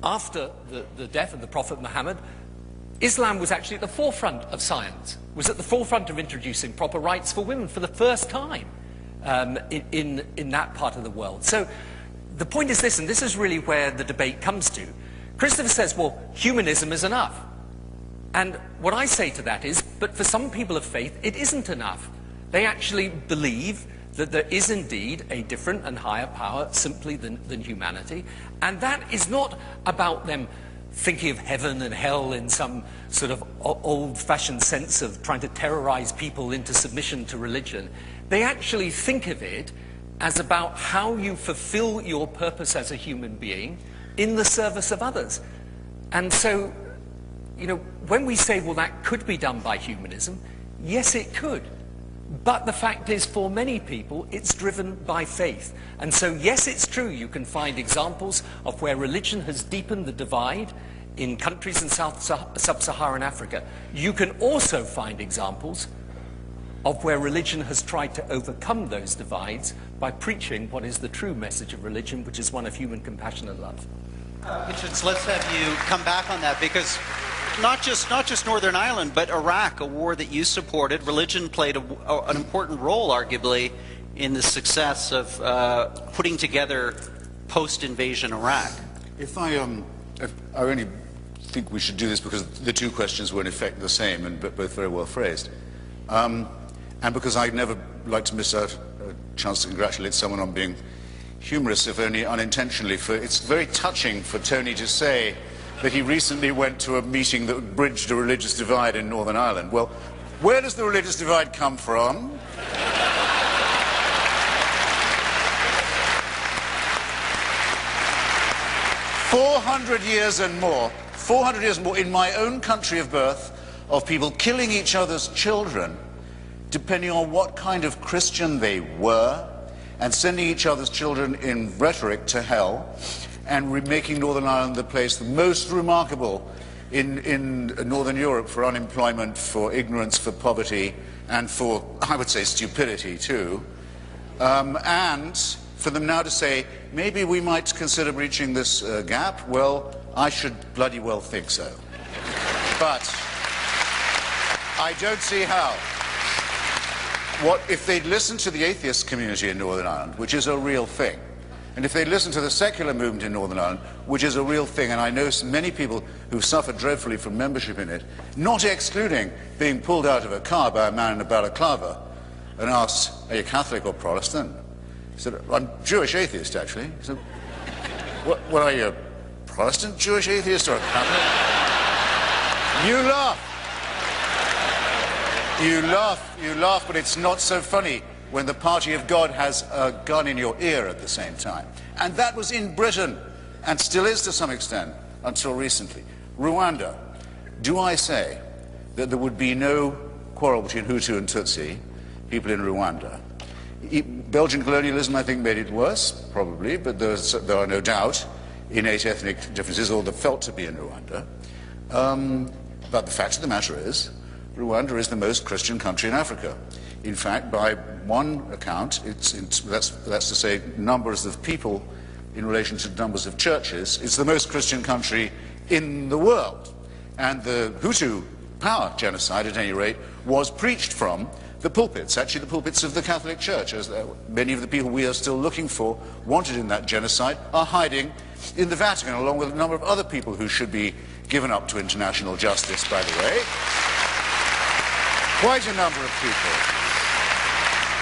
after the death of the Prophet Muhammad, Islam was actually at the forefront of science, was at the forefront of introducing proper rights for women for the first time in that part of the world. So the point is this, and this is really where the debate comes to. Christopher says, well, humanism is enough. And what I say to that is, but for some people of faith, it isn't enough. They actually believe that there is indeed a different and higher power simply than humanity. And that is not about them thinking of heaven and hell in some sort of old-fashioned sense of trying to terrorize people into submission to religion. They actually think of it as about how you fulfill your purpose as a human being in the service of others. And so, when we say, well, that could be done by humanism, yes, it could. But the fact is, for many people, it's driven by faith. And so, yes, it's true, you can find examples of where religion has deepened the divide in countries in sub-Saharan Africa. You can also find examples of where religion has tried to overcome those divides by preaching what is the true message of religion, which is one of human compassion and love. Hitchens, let's have you come back on that, because not just Northern Ireland, but Iraq, a war that you supported, religion played an important role, arguably, in the success of putting together post-invasion Iraq. If I only think we should do this because the two questions were in effect the same and both very well phrased, and because I'd never like to miss out a chance to congratulate someone on being humorous, if only unintentionally. It's very touching for Tony to say that he recently went to a meeting that bridged a religious divide in Northern Ireland. Well, where does the religious divide come from? 400 years and more, 400 years and more in my own country of birth, of people killing each other's children, depending on what kind of Christian they were, and sending each other's children in rhetoric to hell, and making Northern Ireland the place the most remarkable in Northern Europe for unemployment, for ignorance, for poverty, and for, I would say, stupidity too. And for them now to say, maybe we might consider breaching this gap, well, I should bloody well think so. But I don't see how. What if they'd listened to the atheist community in Northern Ireland, which is a real thing, and if they'd listened to the secular movement in Northern Ireland, which is a real thing, and I know many people who've suffered dreadfully from membership in it, not excluding being pulled out of a car by a man in a balaclava and asked, are you Catholic or Protestant? He said, I'm Jewish atheist, actually. He said, what are you, a Protestant Jewish atheist or a Catholic? You laugh. You laugh, but it's not so funny when the party of God has a gun in your ear at the same time. And that was in Britain, and still is to some extent, until recently. Rwanda. Do I say that there would be no quarrel between Hutu and Tutsi, people in Rwanda? Belgian colonialism, I think, made it worse, probably, but there are no doubt innate ethnic differences, or there felt to be in Rwanda. But the fact of the matter is, Rwanda is the most Christian country in Africa. In fact, by one account, that's to say numbers of people in relation to numbers of churches, it's the most Christian country in the world. And the Hutu power genocide, at any rate, was preached from the pulpits, actually the pulpits of the Catholic Church, as many of the people we are still looking for, wanted in that genocide, are hiding in the Vatican, along with a number of other people who should be given up to international justice, by the way. Quite a number of people.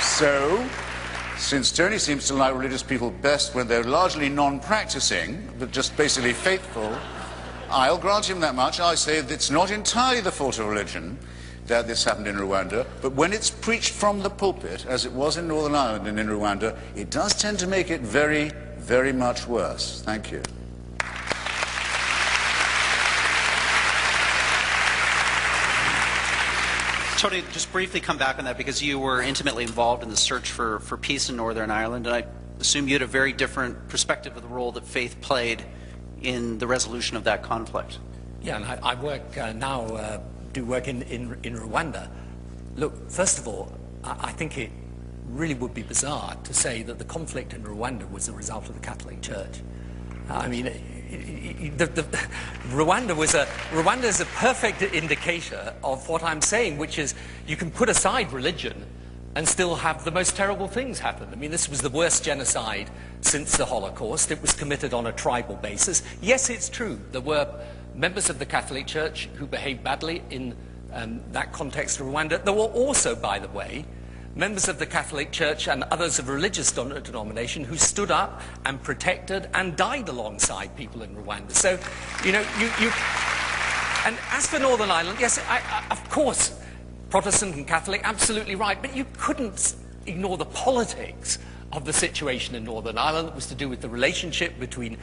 So, since Tony seems to like religious people best when they're largely non-practicing, but just basically faithful, I'll grant him that much. I say that it's not entirely the fault of religion that this happened in Rwanda, but when it's preached from the pulpit, as it was in Northern Ireland and in Rwanda, it does tend to make it very, very much worse. Thank you. Tony, just briefly come back on that, because you were intimately involved in the search for peace in Northern Ireland, and I assume you had a very different perspective of the role that faith played in the resolution of that conflict. Yeah, and I work now, do work in Rwanda. Look, first of all, I think it really would be bizarre to say that the conflict in Rwanda was a result of the Catholic Church. I mean, Rwanda is a perfect indicator of what I'm saying, which is you can put aside religion and still have the most terrible things happen. I mean, this was the worst genocide since the Holocaust. It was committed on a tribal basis. Yes, it's true, there were members of the Catholic Church who behaved badly in that context of Rwanda. There were also, by the way, members of the Catholic Church and others of religious denomination who stood up and protected and died alongside people in Rwanda. So, you know, and as for Northern Ireland, yes, of course, Protestant and Catholic, absolutely right, but you couldn't ignore the politics of the situation in Northern Ireland. It was to do with the relationship between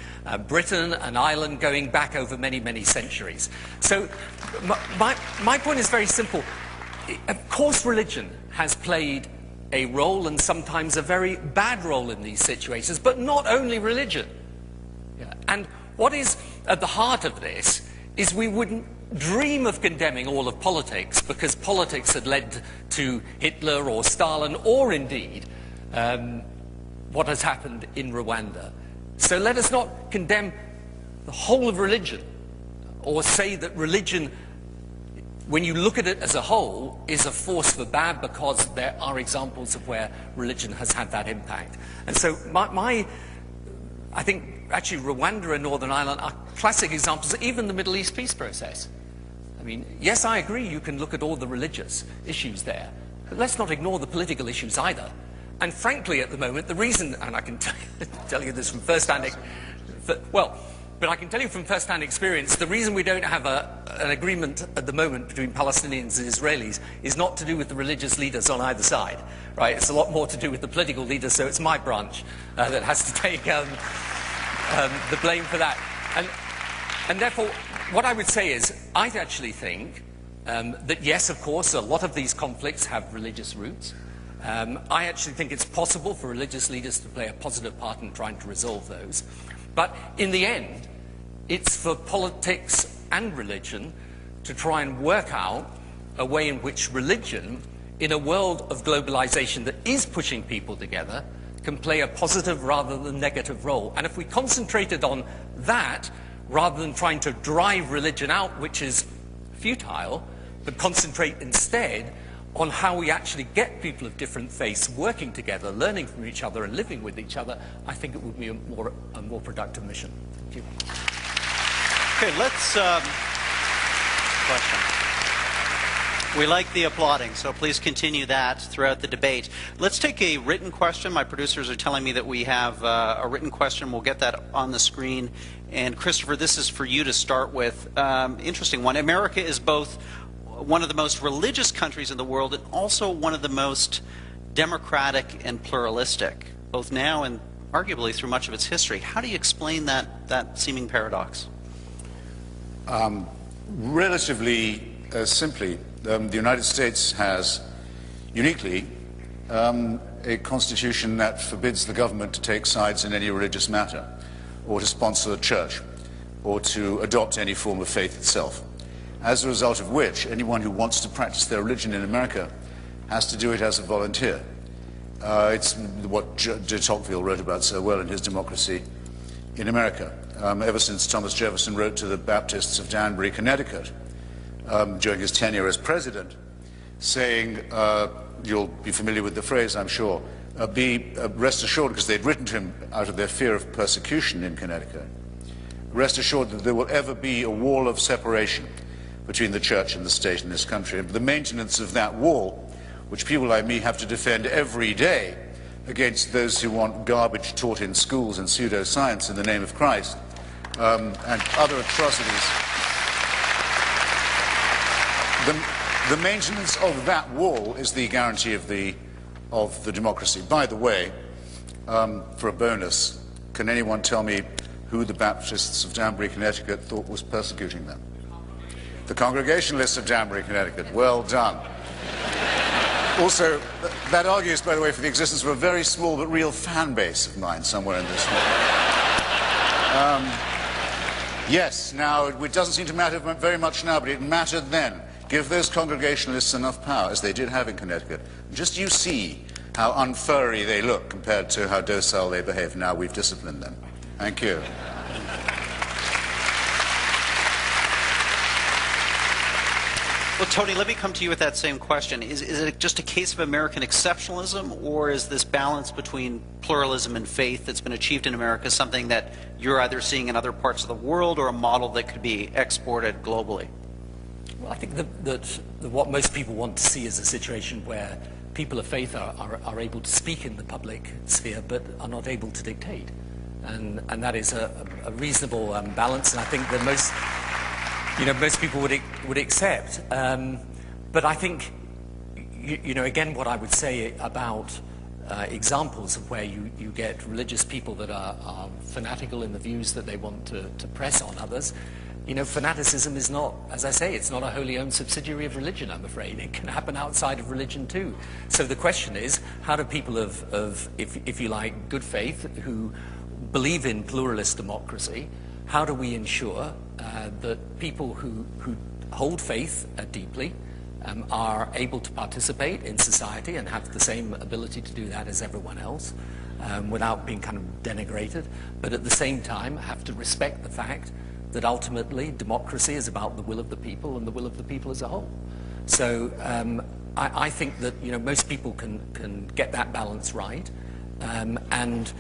Britain and Ireland going back over many, many centuries. So my point is very simple. Of course religion has played a role, and sometimes a very bad role, in these situations, but not only religion. Yeah. And what is at the heart of this is we wouldn't dream of condemning all of politics, because politics had led to Hitler or Stalin, or indeed what has happened in Rwanda. So let us not condemn the whole of religion, or say that religion, when you look at it as a whole, is a force for bad, because there are examples of where religion has had that impact. And so I think actually Rwanda and Northern Ireland are classic examples, even the Middle East peace process. I mean, yes, I agree, you can look at all the religious issues there, but let's not ignore the political issues either. And frankly, at the moment, the reason, and I can tell you this from first-hand, but I can tell you from first-hand experience, the reason we don't have an agreement at the moment between Palestinians and Israelis is not to do with the religious leaders on either side, right? It's a lot more to do with the political leaders, so it's my branch that has to take the blame for that. And therefore, what I would say is, I actually think that yes, of course, a lot of these conflicts have religious roots. I actually think it's possible for religious leaders to play a positive part in trying to resolve those. But in the end, it's for politics and religion to try and work out a way in which religion, in a world of globalization that is pushing people together, can play a positive rather than negative role. And if we concentrated on that, rather than trying to drive religion out, which is futile, but concentrate instead on how we actually get people of different faiths working together, learning from each other and living with each other, I think it would be a more productive mission. Thank you. Okay, let's question. We like the applauding, so please continue that throughout the debate. Let's take a written question. My producers are telling me that we have a written question. We'll get that on the screen. And Christopher, this is for you to start with. Interesting one. America is both one of the most religious countries in the world and also one of the most democratic and pluralistic, both now and arguably through much of its history. How do you explain that seeming paradox? Relatively simply, the United States has uniquely a constitution that forbids the government to take sides in any religious matter, or to sponsor a church, or to adopt any form of faith itself. as a result of which anyone who wants to practice their religion in America has to do it as a volunteer. It's what de Tocqueville wrote about so well in his Democracy in America. Ever since Thomas Jefferson wrote to the Baptists of Danbury, Connecticut, during his tenure as president, saying, you'll be familiar with the phrase, I'm sure, rest assured, because they'd written to him out of their fear of persecution in Connecticut, rest assured that there will ever be a wall of separation between the church and the state in this country. And the maintenance of that wall, which people like me have to defend every day against those who want garbage taught in schools and pseudoscience in the name of Christ, and other atrocities. The maintenance of that wall is the guarantee of the democracy. By the way, for a bonus, can anyone tell me who the Baptists of Danbury, Connecticut thought was persecuting them? The Congregationalists of Danbury, Connecticut. Well done. Also, that argues, by the way, for the existence of a very small but real fan base of mine somewhere in this room. Yes, now, it doesn't seem to matter very much now, but it mattered then. Give those Congregationalists enough power, as they did have in Connecticut. Just you see how unfurry they look compared to how docile they behave. Now we've disciplined them. Thank you. Well, Tony, let me come to you with that same question. Is it just a case of American exceptionalism, or is this balance between pluralism and faith that's been achieved in America something that you're either seeing in other parts of the world or a model that could be exported globally? Well, I think that what most people want to see is a situation where people of faith are able to speak in the public sphere but are not able to dictate. And that is a reasonable balance, and I think that most people would accept. But I think, again, what I would say about examples of where you get religious people that are fanatical in the views that they want to press on others, fanaticism is not, as I say, it's not a wholly owned subsidiary of religion, I'm afraid. It can happen outside of religion too. So the question is, how do people of if you like, good faith, who believe in pluralist democracy, how do we ensure that people who hold faith deeply are able to participate in society and have the same ability to do that as everyone else without being kind of denigrated, but at the same time have to respect the fact that ultimately democracy is about the will of the people and the will of the people as a whole. So I think that most people can get that balance right, and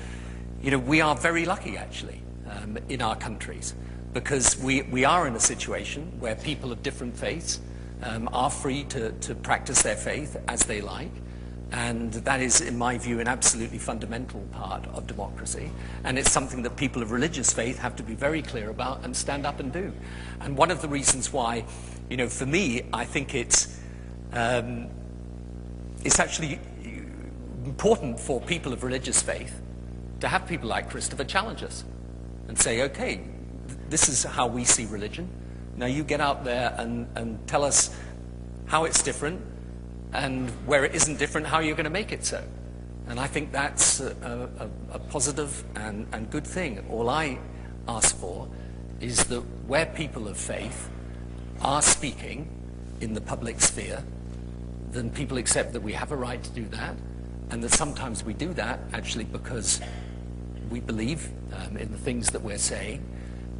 we are very lucky actually in our countries, because we are in a situation where people of different faiths are free to practice their faith as they like. And that is, in my view, an absolutely fundamental part of democracy. And it's something that people of religious faith have to be very clear about and stand up and do. And one of the reasons why, for me, I think it's actually important for people of religious faith to have people like Christopher challenge us and say, okay, this is how we see religion. Now you get out there and tell us how it's different, and where it isn't different, how you're going to make it so. And I think that's a positive and good thing. All I ask for is that where people of faith are speaking in the public sphere, then people accept that we have a right to do that, and that sometimes we do that actually because we believe in the things that we're saying,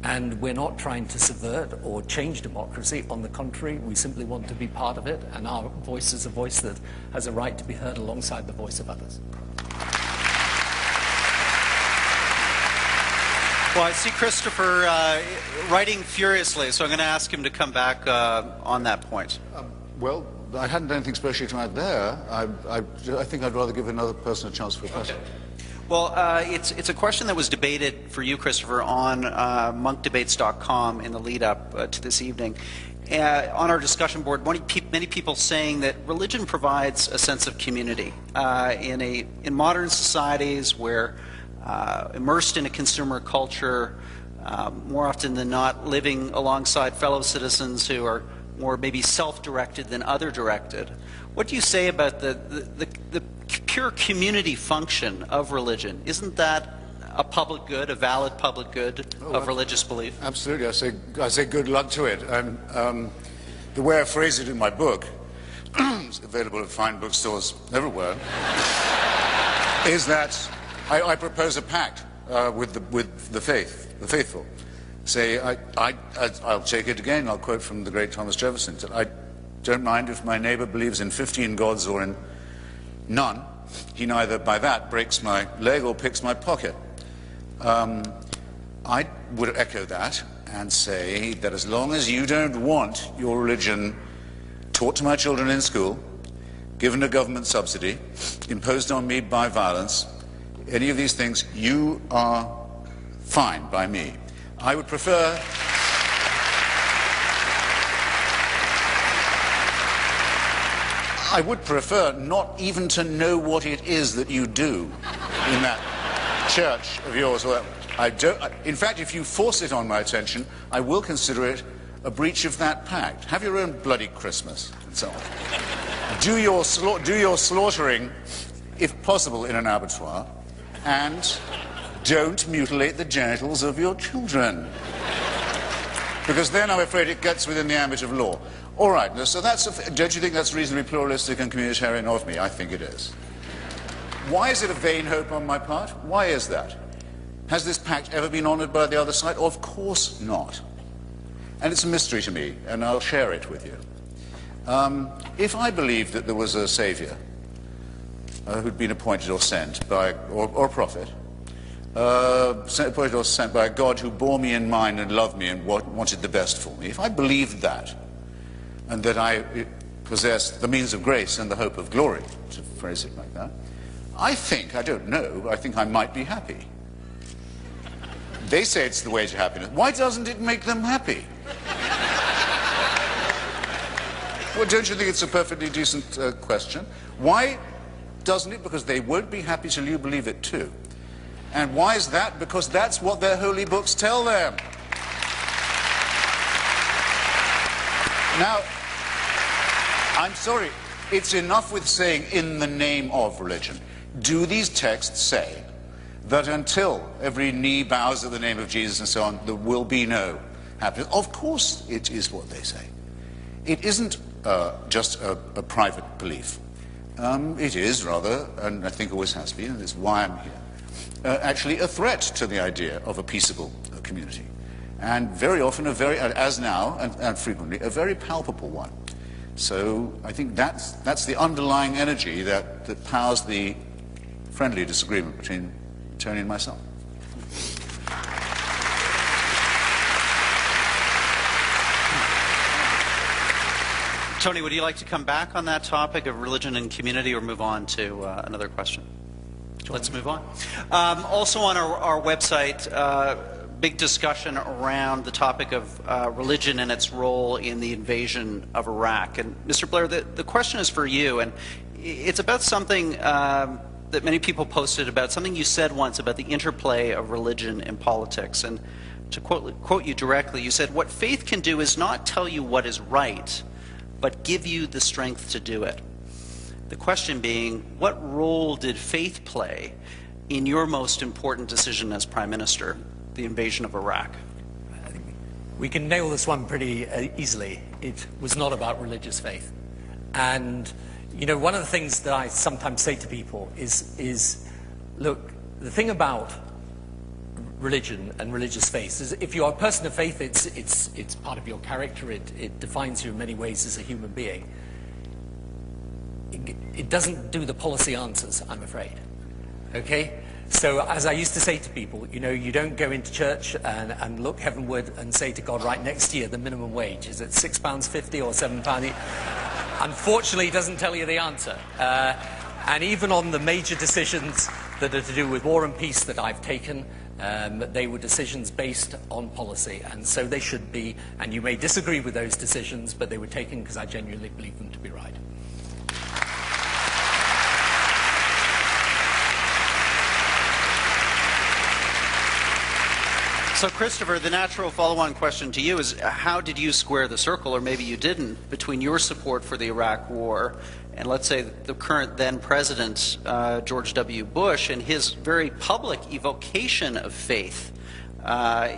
and we're not trying to subvert or change democracy. On the contrary, we simply want to be part of it, and our voice is a voice that has a right to be heard alongside the voice of others. Well, I see Christopher writing furiously, so I'm going to ask him to come back on that point. Well, I hadn't anything specially to add there. I think I'd rather give another person a chance for a question. Okay. Well, it's a question that was debated for you, Christopher, on monkdebates.com in the lead-up to this evening. On our discussion board, many people saying that religion provides a sense of community. In modern societies where immersed in a consumer culture, more often than not living alongside fellow citizens who are more maybe self-directed than other-directed, what do you say about the pure community function of religion? Isn't that a public good, a valid public good of religious belief? Absolutely. I say good luck to it. And the way I phrase it in my book, it's available at fine bookstores everywhere, is that I propose a pact with the faithful. Say, I'll take it again, I'll quote from the great Thomas Jefferson. I don't mind if my neighbor believes in 15 gods or in none. He neither by that breaks my leg or picks my pocket. I would echo that and say that as long as you don't want your religion taught to my children in school, given a government subsidy, imposed on me by violence, any of these things, you are fine by me. I would prefer not even to know what it is that you do in that church of yours. In fact, if you force it on my attention, I will consider it a breach of that pact. Have your own bloody Christmas and so on. Do your slaughtering, if possible, in an abattoir, and don't mutilate the genitals of your children. Because then I'm afraid it gets within the ambit of law. All right, so don't you think that's reasonably pluralistic and communitarian of me? I think it is. Why is it a vain hope on my part? Why is that? Has this pact ever been honoured by the other side? Of course not. And it's a mystery to me, and I'll share it with you. If I believed that there was a saviour who'd been appointed or sent by, or a prophet, appointed or sent by a God who bore me in mind and loved me and wanted the best for me, if I believed that, and that I possessed the means of grace and the hope of glory, to phrase it like that, I think I might be happy. They say it's the way to happiness. Why doesn't it make them happy? Well, don't you think it's a perfectly decent question? Why doesn't it? Because they won't be happy till you believe it too. And why is that? Because that's what their holy books tell them. Now, I'm sorry, it's enough with saying in the name of religion. Do these texts say that until every knee bows at the name of Jesus and so on, there will be no happiness? Of course it is what they say. It isn't just a private belief. It is rather, and I think always has been, and it's why I'm here, actually a threat to the idea of a peaceable community. And very often, as now, and frequently, a very palpable one. So I think that's the underlying energy that powers the friendly disagreement between Tony and myself. Tony, would you like to come back on that topic of religion and community, or move on to another question? Let's move on. Also on our website, big discussion around the topic of religion and its role in the invasion of Iraq. And Mr. Blair, the question is for you, and it's about something that many people posted about, something you said once about the interplay of religion and politics. And to quote you directly, you said, "What faith can do is not tell you what is right, but give you the strength to do it." The question being, what role did faith play in your most important decision as Prime Minister, the invasion of Iraq? I think we can nail this one pretty easily. It was not about religious faith. And, you know, one of the things that I sometimes say to people is look, the thing about religion and religious faith is if you're a person of faith, it's part of your character. It defines you in many ways as a human being. It doesn't do the policy answers, I'm afraid. Okay? So as I used to say to people, you know, you don't go into church and look heavenward and say to God, right, next year the minimum wage, is it £6.50 or £7? Unfortunately, it doesn't tell you the answer. And even on the major decisions that are to do with war and peace that I've taken, they were decisions based on policy, and so they should be, and you may disagree with those decisions, but they were taken because I genuinely believe them to be right. So, Christopher, the natural follow-on question to you is, how did you square the circle, or maybe you didn't, between your support for the Iraq War and, let's say, the current then-president, George W. Bush, and his very public evocation of faith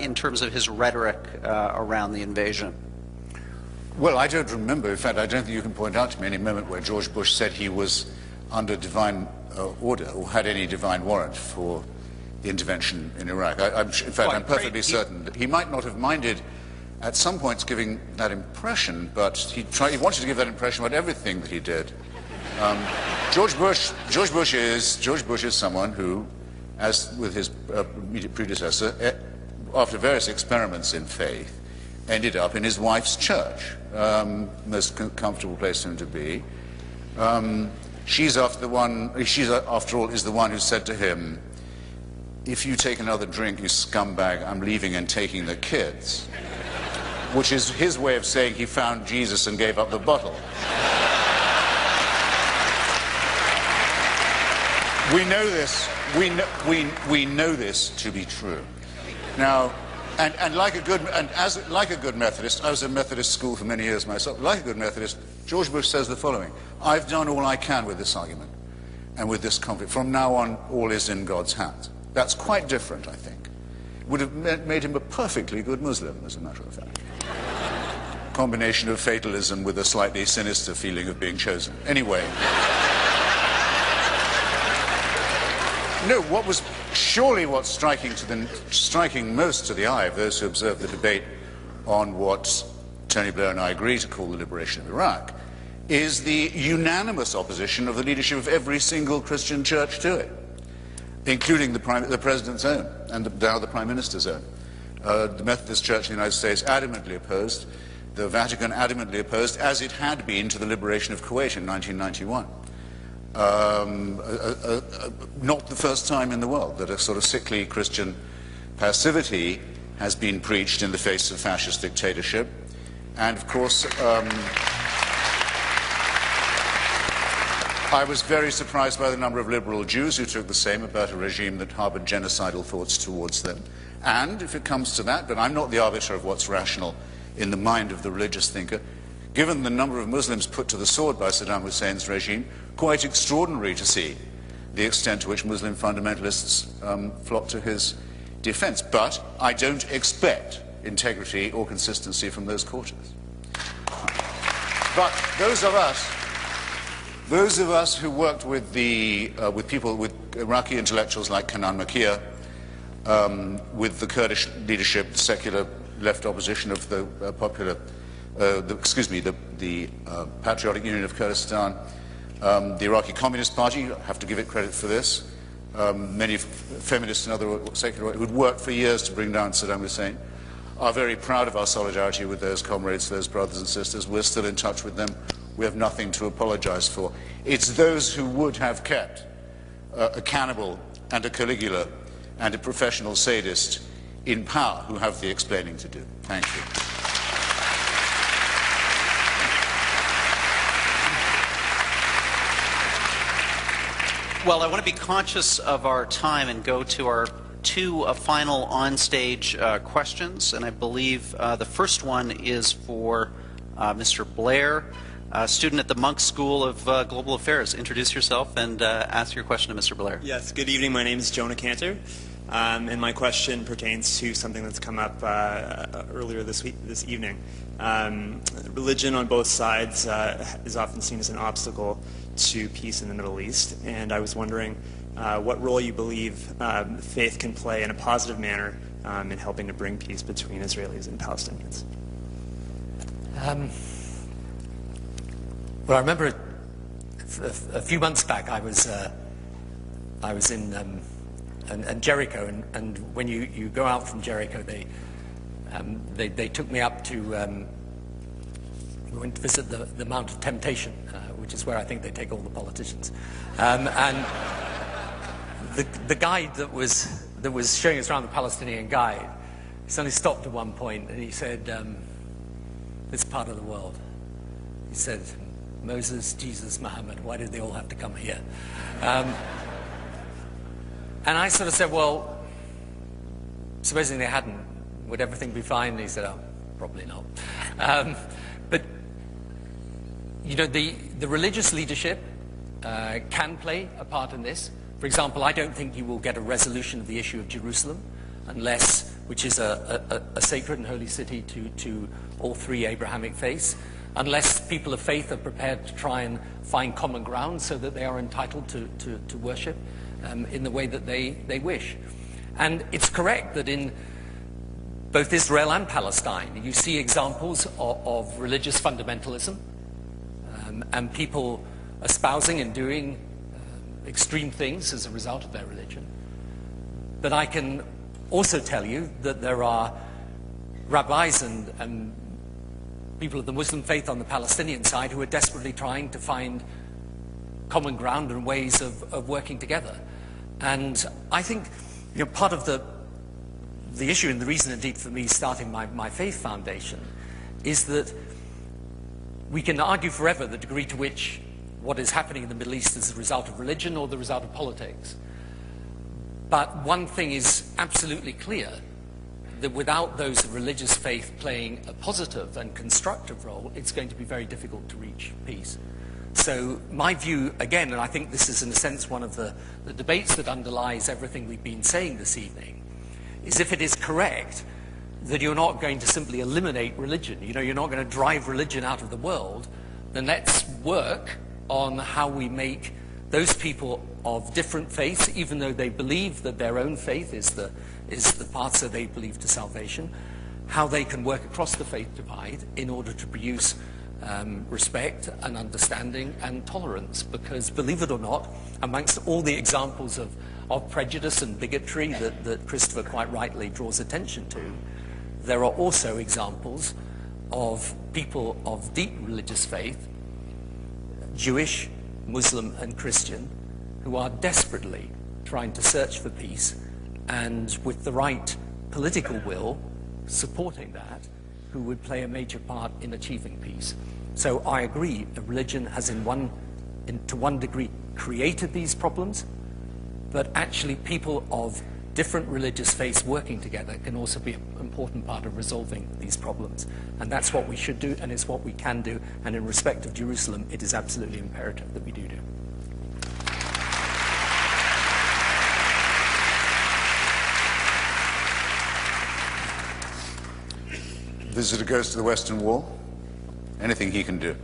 in terms of his rhetoric around the invasion? Well, I don't remember. In fact, I don't think you can point out to me any moment where George Bush said he was under divine order or had any divine warrant for the intervention in Iraq. I'm perfectly certain that he might not have minded at some points giving that impression, but he wanted to give that impression about everything that he did. George Bush is someone who, as with his immediate predecessor, after various experiments in faith, ended up in his wife's church, most comfortable place for him to be. She's after all is the one who said to him, "If you take another drink, you scumbag, I'm leaving and taking the kids," which is his way of saying he found Jesus and gave up the bottle. We know this. We know this to be true. Now, like a good Methodist, I was at Methodist school for many years myself. Like a good Methodist, George Bush says the following: "I've done all I can with this argument and with this conflict. From now on, all is in God's hands." That's quite different, I think. Would have made him a perfectly good Muslim, as a matter of fact. Combination of fatalism with a slightly sinister feeling of being chosen. Anyway. No, what's striking most to the eye of those who observe the debate on what Tony Blair and I agree to call the liberation of Iraq is the unanimous opposition of the leadership of every single Christian church to it, including the President's own and now the Prime Minister's own. The Methodist Church in the United States adamantly opposed, the Vatican adamantly opposed, as it had been to the liberation of Kuwait in 1991. Not the first time in the world that a sort of sickly Christian passivity has been preached in the face of fascist dictatorship. And of course, I was very surprised by the number of liberal Jews who took the same about a regime that harbored genocidal thoughts towards them. And if it comes to that, but I'm not the arbiter of what's rational in the mind of the religious thinker, given the number of Muslims put to the sword by Saddam Hussein's regime, quite extraordinary to see the extent to which Muslim fundamentalists flock to his defense. But I don't expect integrity or consistency from those quarters. But those of us who worked with people, with Iraqi intellectuals like Kanan Makia, with the Kurdish leadership, the secular left opposition of the Patriotic Union of Kurdistan, the Iraqi Communist Party, I have to give it credit for this, many feminists and other secular who'd worked for years to bring down Saddam Hussein, are very proud of our solidarity with those comrades, those brothers and sisters. We're still in touch with them. We have nothing to apologize for. It's those who would have kept a cannibal and a Caligula and a professional sadist in power who have the explaining to do. Thank you. Well, I want to be conscious of our time and go to our two final on-stage questions, and I believe the first one is for Mr. Blair, a student at the Monk School of Global Affairs. Introduce yourself and ask your question to Mr. Blair. Yes, good evening. My name is Jonah Cantor, and my question pertains to something that's come up earlier this evening. Religion on both sides is often seen as an obstacle to peace in the Middle East, and I was wondering what role you believe faith can play in a positive manner in helping to bring peace between Israelis and Palestinians. Well, I remember a few months back I was in Jericho, and when you go out from Jericho, they took me up to we went to visit the Mount of Temptation, which is where I think they take all the politicians, and the guide that was showing us around, the Palestinian guide, he suddenly stopped at one point and he said, "This part of the world," he said, "Moses, Jesus, Muhammad, why did they all have to come here?" And I sort of said, well, supposing they hadn't, would everything be fine? And he said, oh, probably not. But, you know, the religious leadership can play a part in this. For example, I don't think you will get a resolution of the issue of Jerusalem unless, which is a sacred and holy city to all three Abrahamic faiths, unless people of faith are prepared to try and find common ground so that they are entitled to worship in the way that they wish. And it's correct that in both Israel and Palestine, you see examples of religious fundamentalism and people espousing and doing extreme things as a result of their religion. But I can also tell you that there are rabbis and people of the Muslim faith on the Palestinian side who are desperately trying to find common ground and ways of working together. And I think, you know, part of the issue, and the reason indeed for me starting my faith foundation, is that we can argue forever the degree to which what is happening in the Middle East is the result of religion or the result of politics. But one thing is absolutely clear, that without those of religious faith playing a positive and constructive role, it's going to be very difficult to reach peace. So my view, again, and I think this is in a sense one of the debates that underlies everything we've been saying this evening, is if it is correct that you're not going to simply eliminate religion, you know, you're not going to drive religion out of the world, then let's work on how we make those people of different faiths, even though they believe that their own faith is the path so they believe to salvation, how they can work across the faith divide in order to produce respect and understanding and tolerance. Because, believe it or not, amongst all the examples of prejudice and bigotry that Christopher quite rightly draws attention to, there are also examples of people of deep religious faith, Jewish, Muslim and Christian, who are desperately trying to search for peace, and with the right political will supporting that, who would play a major part in achieving peace. So I agree that religion has to one degree created these problems, but actually people of different religious faiths working together can also be an important part of resolving these problems. And that's what we should do, and it's what we can do. And in respect of Jerusalem, it is absolutely imperative that we do. Visitor goes to the Western Wall. Anything he can do.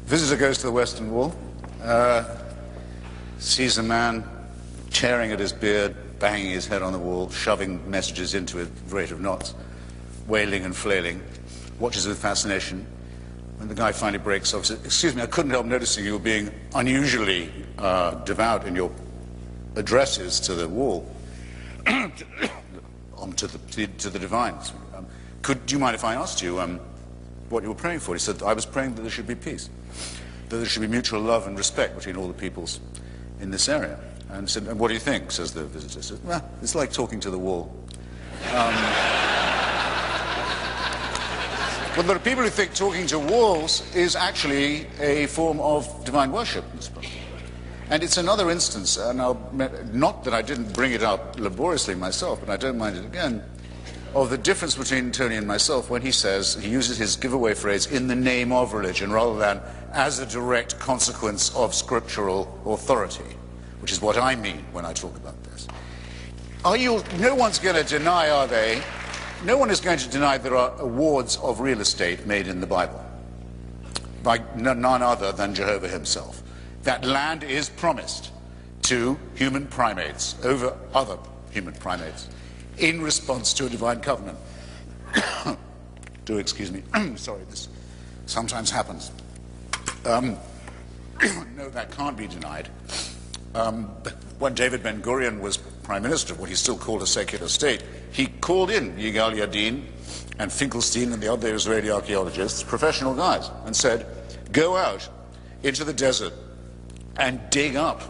Visitor goes to the Western Wall, sees a man tearing at his beard, banging his head on the wall, shoving messages into it at the rate of knots, wailing and flailing, watches with fascination. When the guy finally breaks off, says, "Excuse me, I couldn't help noticing you were being unusually devout in your addresses to the wall, to the divines. Do you mind if I asked you what you were praying for?" He said, "I was praying that there should be peace, that there should be mutual love and respect between all the peoples in this area." And said, "And what do you think?" says the visitor. Says, "Well, it's like talking to the wall." But there are people who think talking to walls is actually a form of divine worship. And it's another instance, and not that I didn't bring it up laboriously myself, but I don't mind it again, of the difference between Tony and myself when he says, he uses his giveaway phrase, "in the name of religion," rather than as a direct consequence of scriptural authority, which is what I mean when I talk about this. No one's going to deny, are they? No one is going to deny there are awards of real estate made in the Bible by none other than Jehovah himself. That land is promised to human primates over other human primates in response to a divine covenant. Do excuse me. Sorry, this sometimes happens. No, that can't be denied. When David Ben-Gurion was prime minister of what he still called a secular state, he called in Yigal Yadin and Finkelstein and the other Israeli archaeologists, professional guys, and said, "Go out into the desert and dig up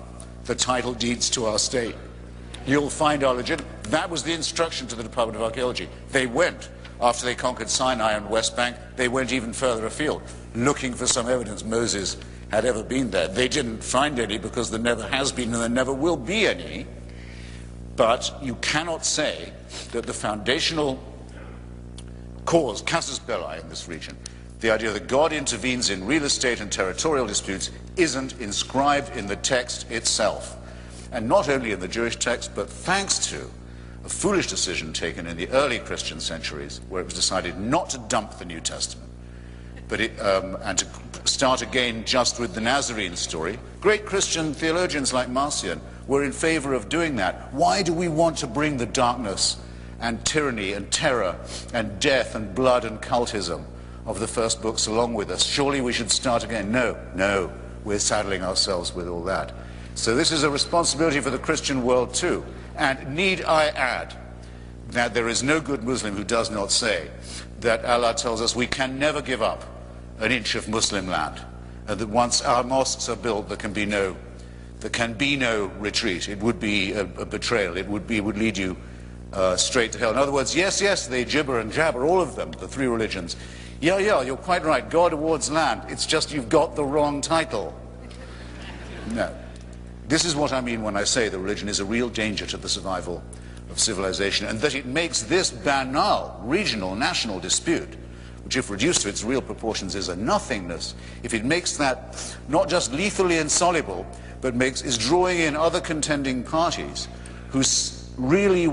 the title deeds to our state. You'll find our legit." That was the instruction to the Department of Archaeology. They went, after they conquered Sinai and West Bank, they went even further afield, looking for some evidence Moses had ever been there. They didn't find any because there never has been and there never will be any. But you cannot say that the foundational cause, casus belli in this region, the idea that God intervenes in real estate and territorial disputes, isn't inscribed in the text itself. And not only in the Jewish text, but thanks to a foolish decision taken in the early Christian centuries, where it was decided not to dump the New Testament, but and to start again just with the Nazarene story. Great Christian theologians like Marcion were in favor of doing that. Why do we want to bring the darkness and tyranny and terror and death and blood and cultism of the first books along with us? Surely we should start again. No, we're saddling ourselves with all that. So this is a responsibility for the Christian world too. And need I add that there is no good Muslim who does not say that Allah tells us we can never give up an inch of Muslim land, and that once our mosques are built there can be no retreat. It would be a betrayal. It would lead you straight to hell. In other words, yes, they gibber and jabber, all of them, the three religions. Yeah, you're quite right. God awards land. It's just you've got the wrong title. No. This is what I mean when I say that religion is a real danger to the survival of civilization, and that it makes this banal regional, national dispute, which if reduced to its real proportions is a nothingness, if it makes that not just lethally insoluble, but is drawing in other contending parties who really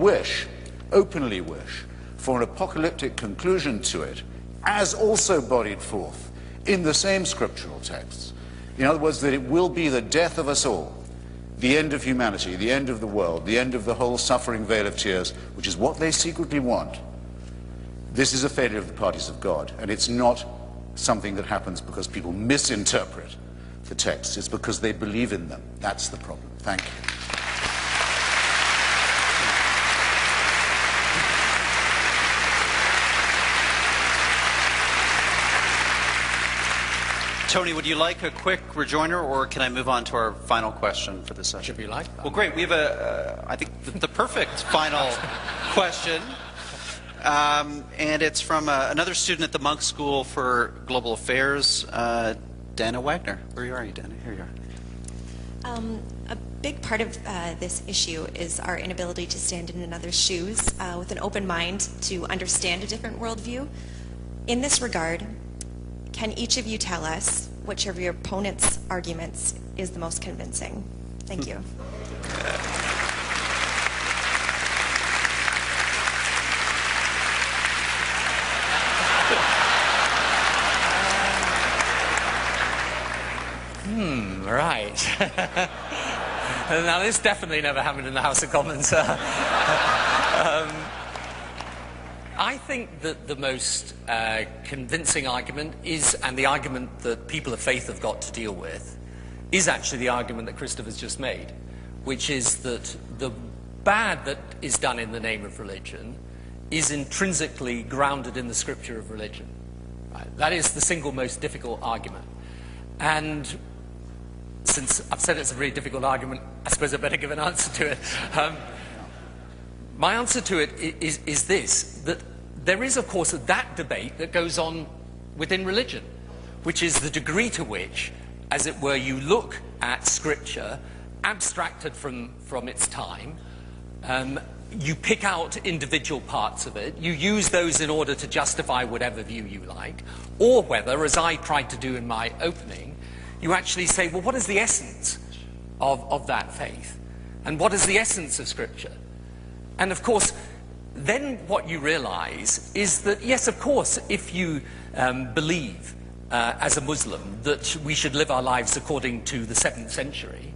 openly wish, for an apocalyptic conclusion to it, as also bodied forth in the same scriptural texts. In other words, that it will be the death of us all, the end of humanity, the end of the world, the end of the whole suffering vale of tears, which is what they secretly want. This is a failure of the parties of God, and it's not something that happens because people misinterpret the texts. It's because they believe in them. That's the problem. Thank you. Tony, would you like a quick rejoinder, or can I move on to our final question for this session? If you like. Well, great. We have I think, the perfect final question. And it's from another student at the Monk School for Global Affairs, Dana Wagner. Where are you, Dana? Here you are. A big part of this issue is our inability to stand in another's shoes with an open mind to understand a different worldview. In this regard, can each of you tell us which of your opponent's arguments is the most convincing? Thank you. Right. Now, this definitely never happened in the House of Commons. I think that the most convincing argument is, and the argument that people of faith have got to deal with, is actually the argument that Christopher's just made, which is that the bad that is done in the name of religion is intrinsically grounded in the scripture of religion. Right? That is the single most difficult argument. And since I've said it's a very difficult argument, I suppose I better give an answer to it. My answer to it is this, that there is, of course, that debate that goes on within religion, which is the degree to which, as it were, you look at Scripture, abstracted from its time, you pick out individual parts of it, you use those in order to justify whatever view you like, or whether, as I tried to do in my opening, you actually say, well, what is the essence of that faith? And what is the essence of Scripture? And of course, then what you realize is that, yes, of course, if you believe as a Muslim that we should live our lives according to the 7th century,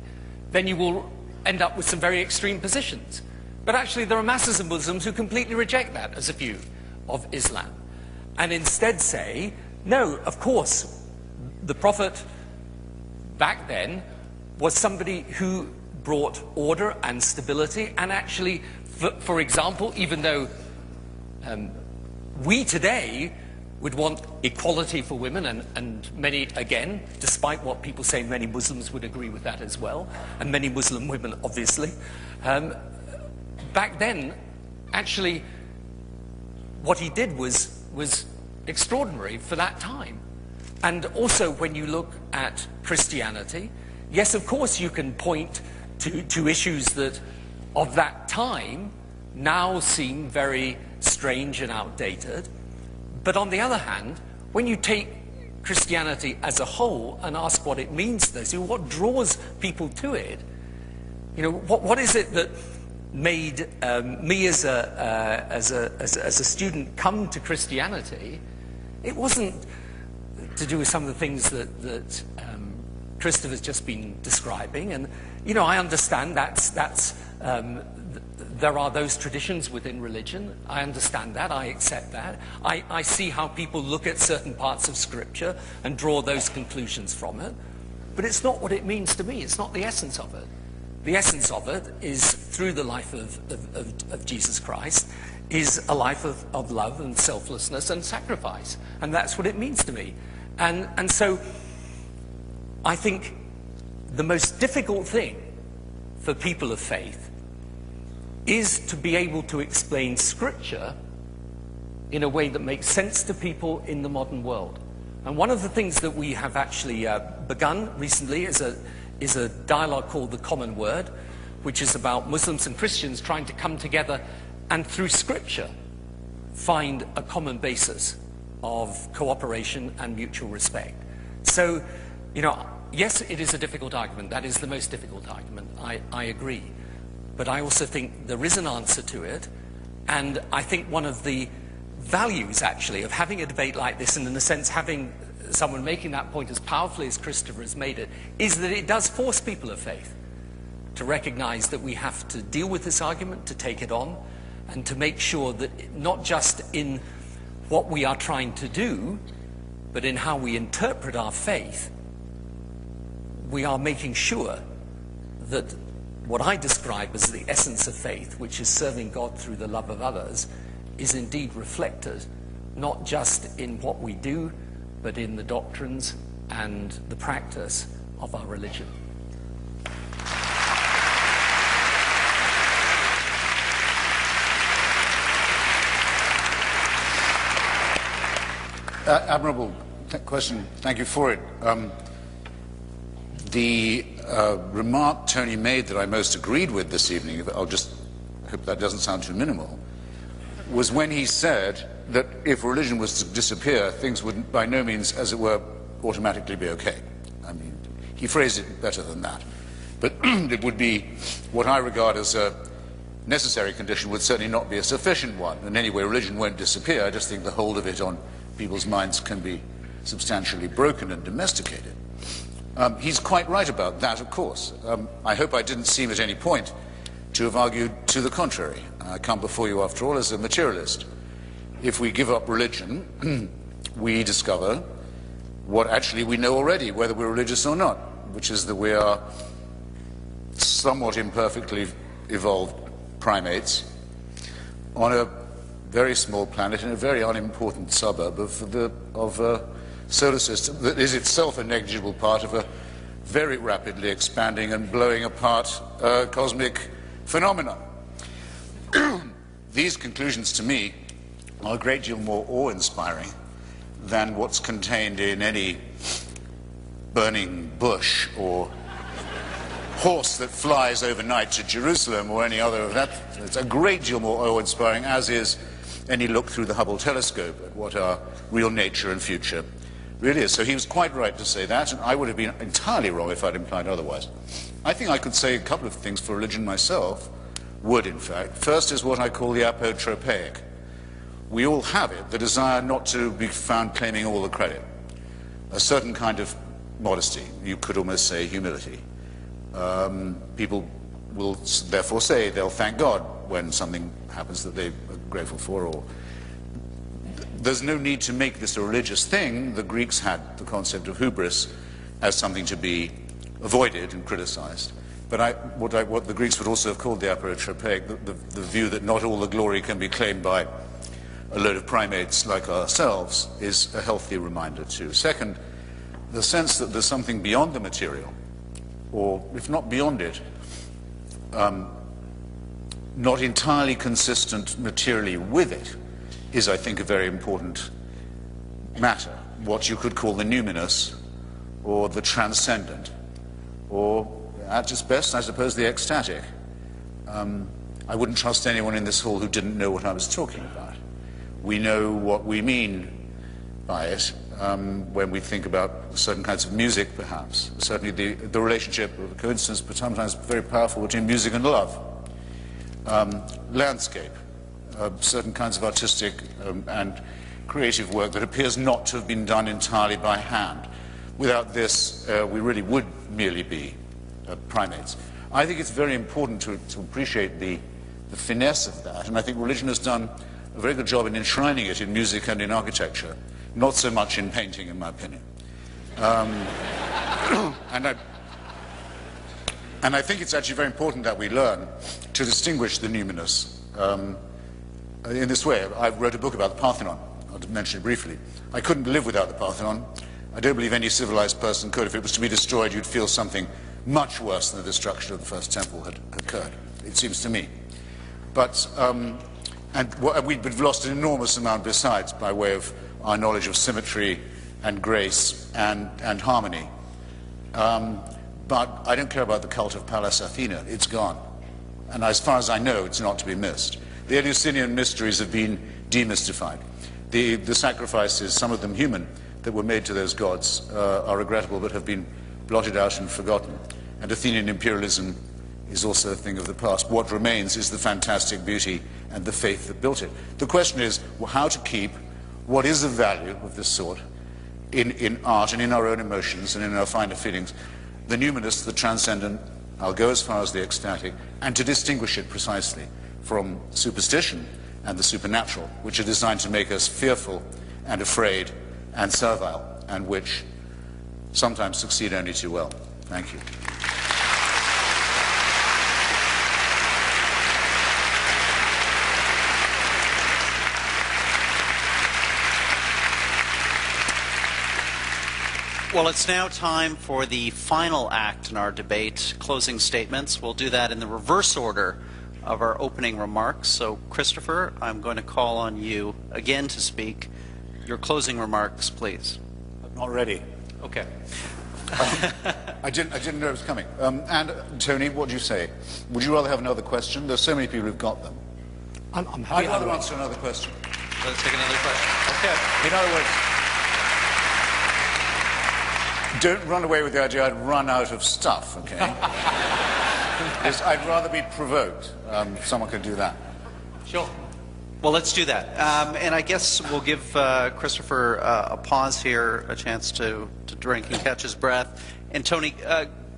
then you will end up with some very extreme positions. But actually, there are masses of Muslims who completely reject that as a view of Islam, and instead say, no, of course, the Prophet back then was somebody who brought order and stability, and actually, for example, even though we today would want equality for women, and many, again, despite what people say, many Muslims would agree with that as well, and many Muslim women, obviously. Back then, actually, what he did was extraordinary for that time. And also, when you look at Christianity, yes, of course, you can point to issues that of that time now seem very strange and outdated. But on the other hand, when you take Christianity as a whole and ask what it means to those people, what draws people to it, what is it that made me as a student come to Christianity? It wasn't to do with some of the things that Christopher's just been describing, and I understand there are those traditions within religion. I understand that. I accept that. I see how people look at certain parts of Scripture and draw those conclusions from it. But it's not what it means to me. It's not the essence of it. The essence of it is, through the life of Jesus Christ, is a life of love and selflessness and sacrifice. And that's what it means to me. And so I think the most difficult thing for people of faith is to be able to explain Scripture in a way that makes sense to people in the modern world. And one of the things that we have actually begun recently is a dialogue called The Common Word, which is about Muslims and Christians trying to come together and through Scripture find a common basis of cooperation and mutual respect. So, yes, it is a difficult argument. That is the most difficult argument. I agree. But I also think there is an answer to it. And I think one of the values, actually, of having a debate like this, and in a sense having someone making that point as powerfully as Christopher has made it, is that it does force people of faith to recognize that we have to deal with this argument, to take it on, and to make sure that not just in what we are trying to do, but in how we interpret our faith, we are making sure that what I describe as the essence of faith, which is serving God through the love of others, is indeed reflected not just in what we do, but in the doctrines and the practice of our religion. Admirable question. Thank you for it. The remark Tony made that I most agreed with this evening, I'll just hope that doesn't sound too minimal, was when he said that if religion was to disappear, things would by no means, as it were, automatically be okay. I mean, he phrased it better than that. But it would be what I regard as a necessary condition, would certainly not be a sufficient one. And anyway, religion won't disappear. I just think the hold of it on people's minds can be substantially broken and domesticated. He's quite right about that, of course. I hope I didn't seem at any point to have argued to the contrary. I come before you, after all, as a materialist. If we give up religion, we discover what actually we know already, whether we're religious or not, which is that we are somewhat imperfectly evolved primates on a very small planet in a very unimportant suburb of a solar system that is itself a negligible part of a very rapidly expanding and blowing apart cosmic phenomenon. These conclusions, to me, are a great deal more awe-inspiring than what's contained in any burning bush or horse that flies overnight to Jerusalem or any other of that. It's a great deal more awe-inspiring, as is any look through the Hubble telescope at what our real nature and future really is. So he was quite right to say that, and I would have been entirely wrong if I'd implied otherwise. I think I could say a couple of things for religion myself, would in fact. First is what I call the apotropaic. We all have it, the desire not to be found claiming all the credit. A certain kind of modesty, you could almost say humility. People will therefore say they'll thank God when something happens that they're grateful for, or there's no need to make this a religious thing. The Greeks had the concept of hubris as something to be avoided and criticized. But what the Greeks would also have called the apotropaic, the view that not all the glory can be claimed by a load of primates like ourselves, is a healthy reminder too. Second, the sense that there's something beyond the material, or if not beyond it, not entirely consistent materially with it, is, I think, a very important matter. What you could call the numinous, or the transcendent, or at its best, I suppose, the ecstatic. I wouldn't trust anyone in this hall who didn't know what I was talking about. We know what we mean by it when we think about certain kinds of music, perhaps. Certainly the relationship, of a coincidence, but sometimes very powerful, between music and love. Landscape, certain kinds of artistic and creative work that appears not to have been done entirely by hand. Without this, we really would merely be primates. I think it's very important to appreciate the finesse of that, and I think religion has done a very good job in enshrining it in music and in architecture, not so much in painting, in my opinion. And I think it's actually very important that we learn to distinguish the numinous in this way. I wrote a book about the Parthenon. I'll mention it briefly. I couldn't live without the Parthenon. I don't believe any civilized person could. If it was to be destroyed, you'd feel something much worse than the destruction of the first temple had occurred, it seems to me. But, we've lost an enormous amount besides by way of our knowledge of symmetry and grace and harmony. But I don't care about the cult of Pallas Athena. It's gone. And as far as I know, it's not to be missed. The Eleusinian mysteries have been demystified. The sacrifices, some of them human, that were made to those gods are regrettable but have been blotted out and forgotten. And Athenian imperialism is also a thing of the past. What remains is the fantastic beauty and the faith that built it. The question is how to keep what is of value of this sort in art and in our own emotions and in our finer feelings, the numinous, the transcendent, I'll go as far as the ecstatic, and to distinguish it precisely from superstition and the supernatural, which are designed to make us fearful and afraid and servile, and which sometimes succeed only too well. Thank you. Well, it's now time for the final act in our debate, closing statements. We'll do that in the reverse order of our opening remarks. So, Christopher, I'm going to call on you again to speak. Your closing remarks, please. I'm not ready. Okay. I didn't know it was coming. And Tony, what do you say? Would you rather have another question? There's so many people who've got them. I'm happy. I'd rather answer another question. Let's take another question. Okay. In other words, don't run away with the idea I'd run out of stuff, okay? Yes, I'd rather be provoked. Someone could do that. Sure. Well, let's do that. And I guess we'll give Christopher a pause here, a chance to drink and catch his breath. And Tony,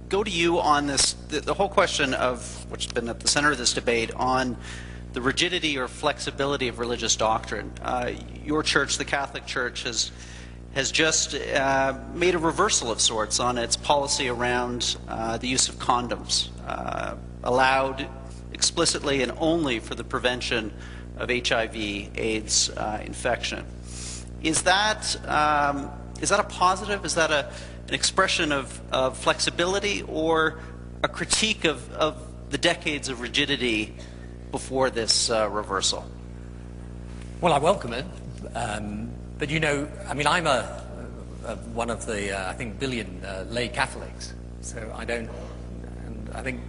go to you on this, the whole question of, which has been at the center of this debate, on the rigidity or flexibility of religious doctrine. Your church, the Catholic Church, has just made a reversal of sorts on its policy around the use of condoms, allowed explicitly and only for the prevention of HIV/AIDS infection. Is that a positive? Is that an expression of flexibility, or a critique of the decades of rigidity before this reversal? Well, I welcome it. But you know, I mean, I'm one of the, I think, billion lay Catholics. So I don't, and I think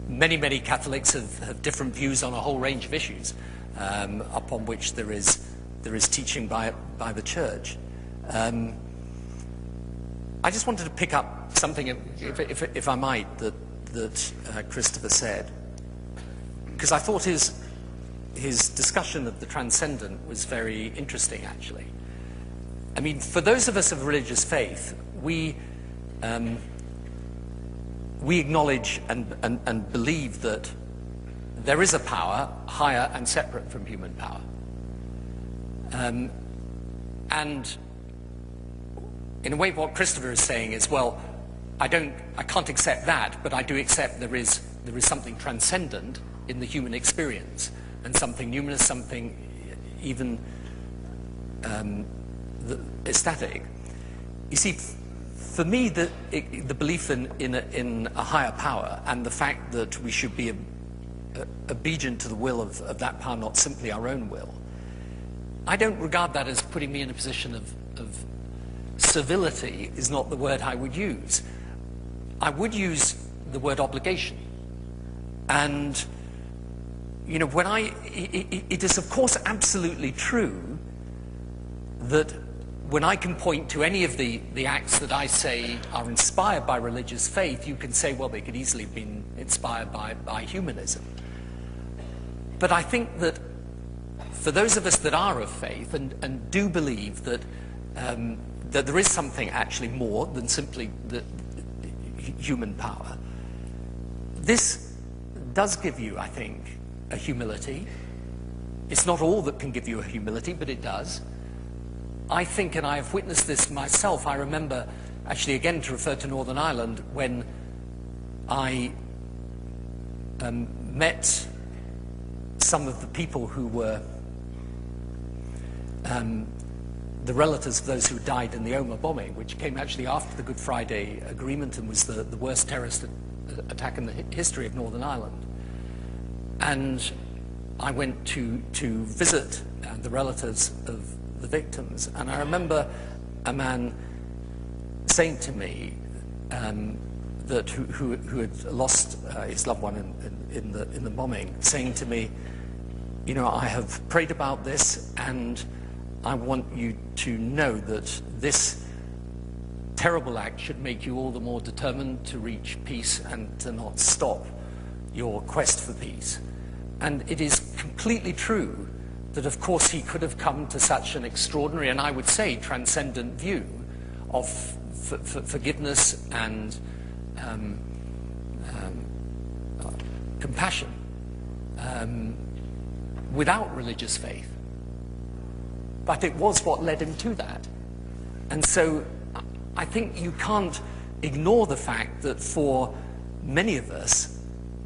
many Catholics have different views on a whole range of issues upon which there is teaching by the Church. I just wanted to pick up something, if I might, that Christopher said, because I thought his discussion of the transcendent was very interesting, actually. I mean, for those of us of religious faith, we acknowledge and believe that there is a power higher and separate from human power. And in a way, what Christopher is saying is, well, I can't accept that, but I do accept there is something transcendent in the human experience, and something numinous, something even ecstatic. You see, for me, the belief in a higher power and the fact that we should be obedient to the will of that power, not simply our own will, I don't regard that as putting me in a position of servility. Is not the word I would use. I would use the word obligation. And you know, it is of course absolutely true that when I can point to any of the acts that I say are inspired by religious faith, you can say, well, they could easily have been inspired by humanism. But I think that for those of us that are of faith and do believe that that there is something actually more than simply the human power, this does give you, I think, a humility. It's not all that can give you a humility, but it does. I think, and I have witnessed this myself, I remember, actually again to refer to Northern Ireland, when I met some of the people who were the relatives of those who died in the Omagh bombing, which came actually after the Good Friday Agreement and was the worst terrorist attack in the history of Northern Ireland. And I went to visit the relatives of the victims, and I remember a man saying to me that who had lost his loved one in the bombing, saying to me, you know, I have prayed about this, and I want you to know that this terrible act should make you all the more determined to reach peace and to not stop your quest for peace. And it is completely true that, of course, he could have come to such an extraordinary, and I would say transcendent view of forgiveness and compassion without religious faith. But it was what led him to that. And so I think you can't ignore the fact that for many of us,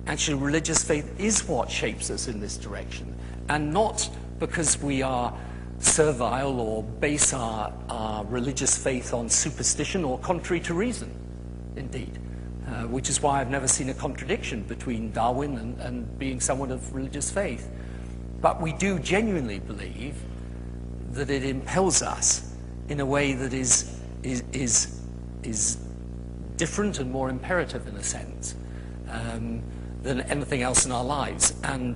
actually religious faith is what shapes us in this direction, and not because we are servile or base our religious faith on superstition or contrary to reason, indeed, which is why I've never seen a contradiction between Darwin and being someone of religious faith. But we do genuinely believe that it impels us in a way that is different and more imperative, in a sense, than anything else in our lives. And,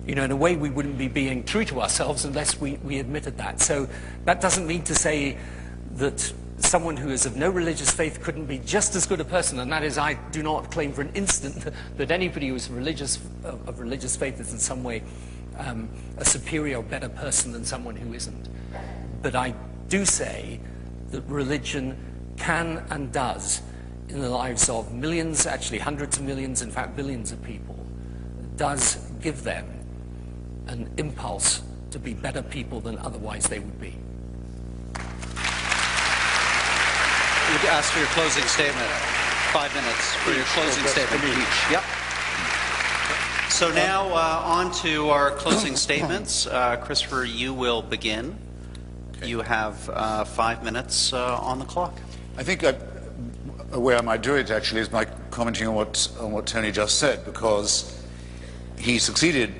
you know, in a way we wouldn't be being true to ourselves unless we admitted that. So that doesn't mean to say that someone who is of no religious faith couldn't be just as good a person, and that is, I do not claim for an instant that anybody who is of religious faith is in some way a superior or better person than someone who isn't. But I do say that religion can and does, in the lives of millions, actually hundreds of millions, in fact billions of people, does give them an impulse to be better people than otherwise they would be. Would you ask for your closing statement? 5 minutes for your closing statement each. Yep. So now on to our closing statements. Christopher, you will begin. Okay. You have 5 minutes on the clock. I think a way I might do it actually is by commenting on what Tony just said, because he succeeded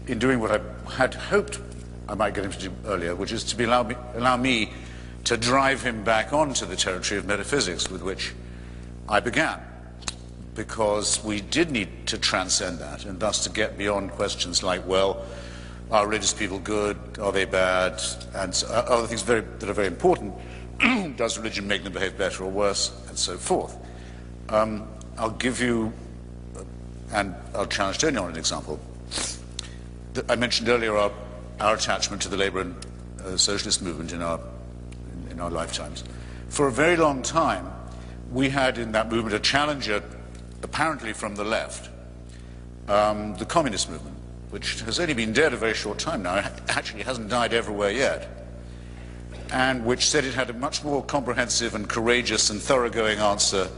in doing what I had hoped I might get him to do earlier, which is to allow me to drive him back onto the territory of metaphysics with which I began, because we did need to transcend that, and thus to get beyond questions like, well, are religious people good, are they bad, and other things that are very important. Does religion make them behave better or worse, and so forth. I'll give you, and I'll challenge Tony on an example. I mentioned earlier our attachment to the labour and socialist movement in our lifetimes. For a very long time, we had in that movement a challenger, apparently from the left, the communist movement, which has only been dead a very short time now. It actually hasn't died everywhere yet, and which said it had a much more comprehensive and courageous and thoroughgoing answer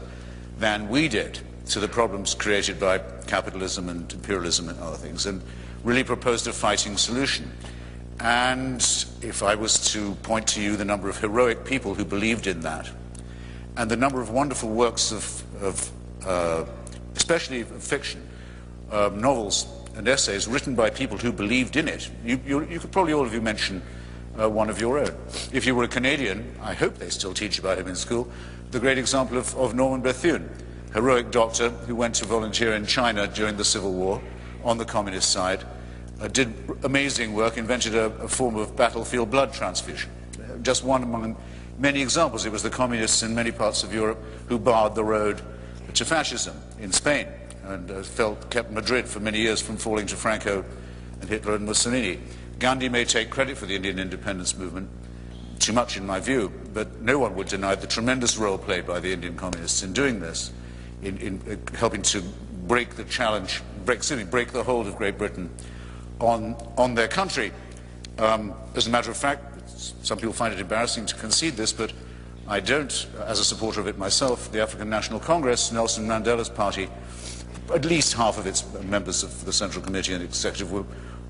than we did to the problems created by capitalism and imperialism and other things, and really proposed a fighting solution. And if I was to point to you the number of heroic people who believed in that, and the number of wonderful works of especially fiction, novels and essays written by people who believed in it, you could probably all of you mention one of your own. If you were a Canadian, I hope they still teach about him in school, the great example of Norman Bethune, heroic doctor who went to volunteer in China during the Civil War on the communist side, did amazing work, invented a form of battlefield blood transfusion. Just one among many examples. It was the communists in many parts of Europe who barred the road to fascism in Spain and kept Madrid for many years from falling to Franco and Hitler and Mussolini. Gandhi may take credit for the Indian independence movement, too much in my view, but no one would deny the tremendous role played by the Indian communists in doing this, in helping to break the challenge, break the hold of Great Britain on their country. As a matter of fact, some people find it embarrassing to concede this, but I don't, as a supporter of it myself. The African National Congress, Nelson Mandela's party, at least half of its members of the Central Committee and Executive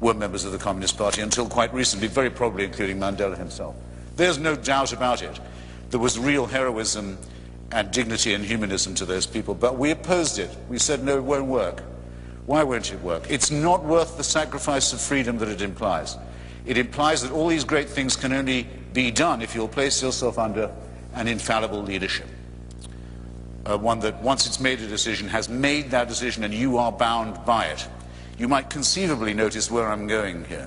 were members of the Communist Party until quite recently, very probably including Mandela himself. There's no doubt about it. There was real heroism and dignity and humanism to those people, but we opposed it. We said, no, it won't work. Why won't it work? It's not worth the sacrifice of freedom that it implies. It implies that all these great things can only be done if you'll place yourself under an infallible leadership. One that, once it's made a decision, has made that decision and you are bound by it. You might conceivably notice where I'm going here.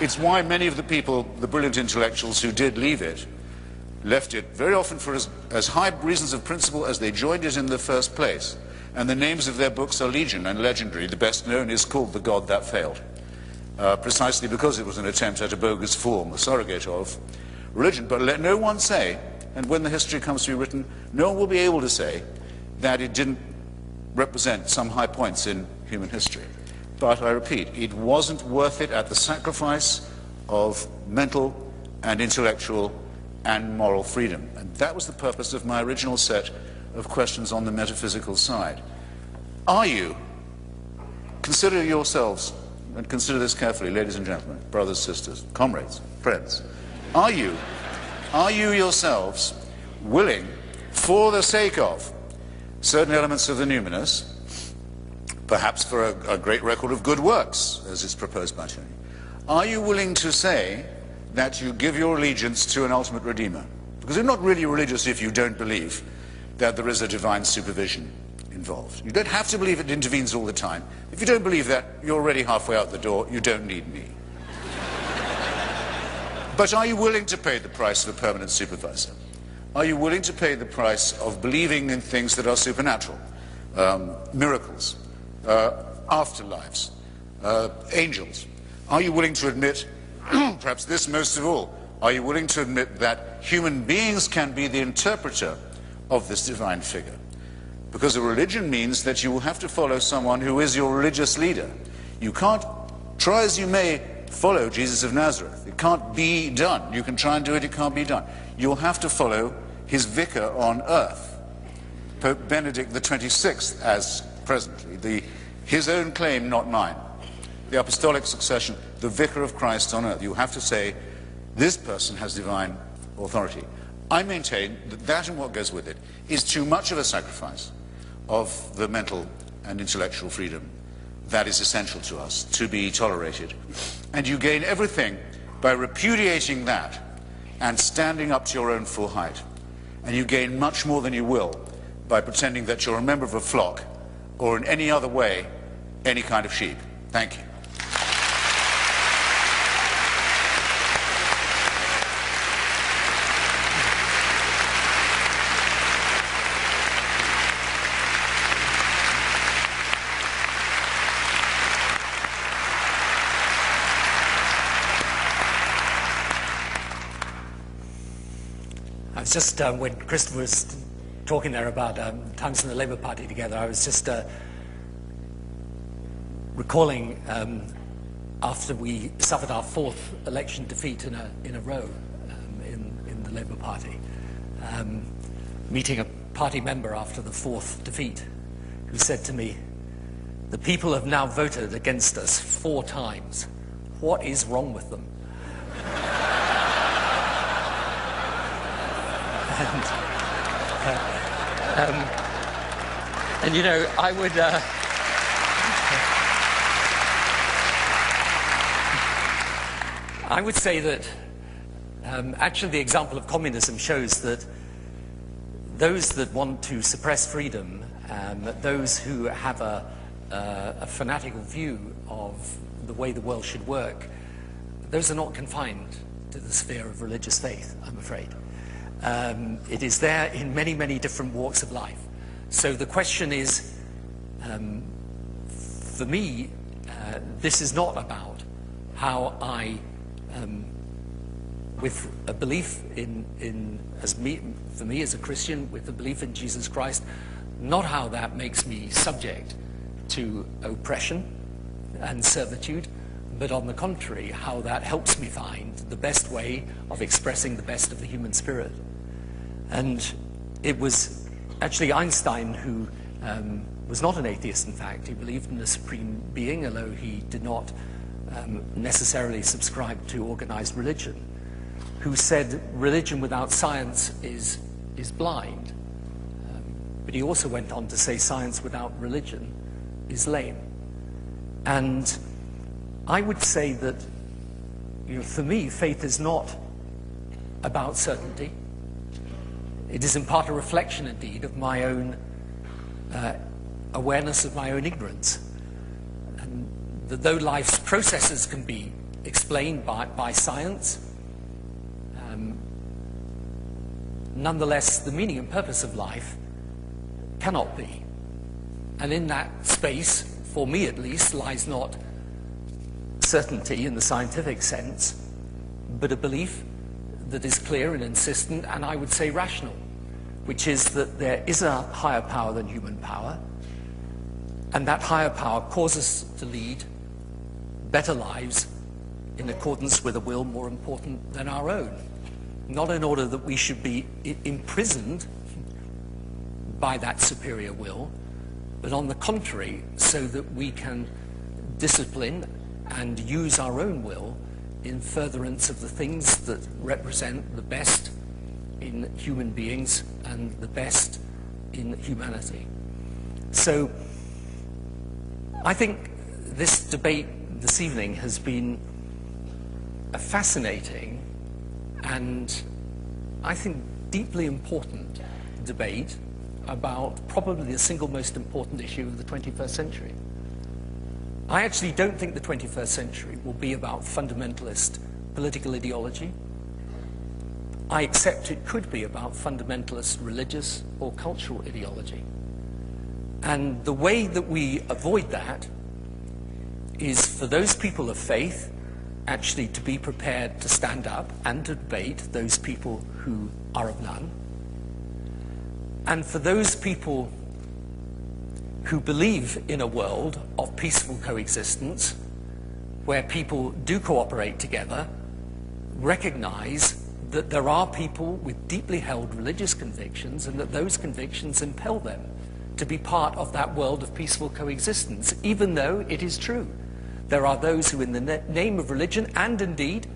It's why many of the people, the brilliant intellectuals who did leave it, left it very often for as high reasons of principle as they joined it in the first place. And the names of their books are legion and legendary. The best known is called The God That Failed, precisely because it was an attempt at a bogus form, a surrogate of religion. But let no one say, and when the history comes to be written, no one will be able to say that it didn't represent some high points in human history. But I repeat, it wasn't worth it at the sacrifice of mental and intellectual and moral freedom. And that was the purpose of my original set of questions on the metaphysical side. Are you, consider yourselves, and consider this carefully, ladies and gentlemen, brothers, sisters, comrades, friends, are you yourselves willing, for the sake of certain elements of the numinous, perhaps for a great record of good works, as is proposed by Tony, are you willing to say that you give your allegiance to an ultimate Redeemer? Because you're not really religious if you don't believe that there is a divine supervision involved. You don't have to believe it intervenes all the time. If you don't believe that, you're already halfway out the door. You don't need me. But are you willing to pay the price of a permanent supervisor? Are you willing to pay the price of believing in things that are supernatural? Miracles, afterlives, angels. Are you willing to admit, perhaps this most of all, are you willing to admit that human beings can be the interpreter of this divine figure? Because a religion means that you will have to follow someone who is your religious leader. You can't, try as you may, follow Jesus of Nazareth. It can't be done. You can try and do it, it can't be done. You'll have to follow his vicar on earth, Pope Benedict XXVI, as presently, his own claim, not mine. The apostolic succession, the vicar of Christ on earth. You have to say, this person has divine authority. I maintain that that and what goes with it is too much of a sacrifice of the mental and intellectual freedom that is essential to us to be tolerated. And you gain everything by repudiating that and standing up to your own full height. And you gain much more than you will by pretending that you're a member of a flock or in any other way, any kind of sheep. Thank you. Just when Christopher was talking there about times in the Labour Party together, I was just recalling after we suffered our fourth election defeat in a row in the Labour Party, meeting a party member after the fourth defeat who said to me, "The people have now voted against us 4 times. What is wrong with them?" And you know, I would say that actually the example of communism shows that those that want to suppress freedom, those who have a a fanatical view of the way the world should work, those are not confined to the sphere of religious faith, I'm afraid. It is there in many, many different walks of life. So the question is, for me, this is not about how I, with a belief for me as a Christian, with a belief in Jesus Christ, not how that makes me subject to oppression and servitude, but on the contrary, how that helps me find the best way of expressing the best of the human spirit. And it was actually Einstein who was not an atheist, in fact. He believed in a supreme being, although he did not necessarily subscribe to organized religion, who said religion without science is blind. But he also went on to say science without religion is lame. And I would say that, for me, faith is not about certainty. It is in part a reflection, indeed, of my own awareness of my own ignorance. And that though life's processes can be explained by science, nonetheless, the meaning and purpose of life cannot be. And in that space, for me at least, lies not certainty in the scientific sense, but a belief that is clear and insistent, and I would say rational, which is that there is a higher power than human power, and that higher power causes us to lead better lives in accordance with a will more important than our own. Not in order that we should be imprisoned by that superior will, but on the contrary, so that we can discipline and use our own will in furtherance of the things that represent the best in human beings and the best in humanity. So I think this debate this evening has been a fascinating and I think deeply important debate about probably the single most important issue of the 21st century. I actually don't think the 21st century will be about fundamentalist political ideology. I accept it could be about fundamentalist religious or cultural ideology. And the way that we avoid that is for those people of faith actually to be prepared to stand up and to debate those people who are of none. And for those people who believe in a world of peaceful coexistence, where people do cooperate together, recognize that there are people with deeply held religious convictions and that those convictions impel them to be part of that world of peaceful coexistence, even though it is true. There are those who, in the name of religion, and indeed,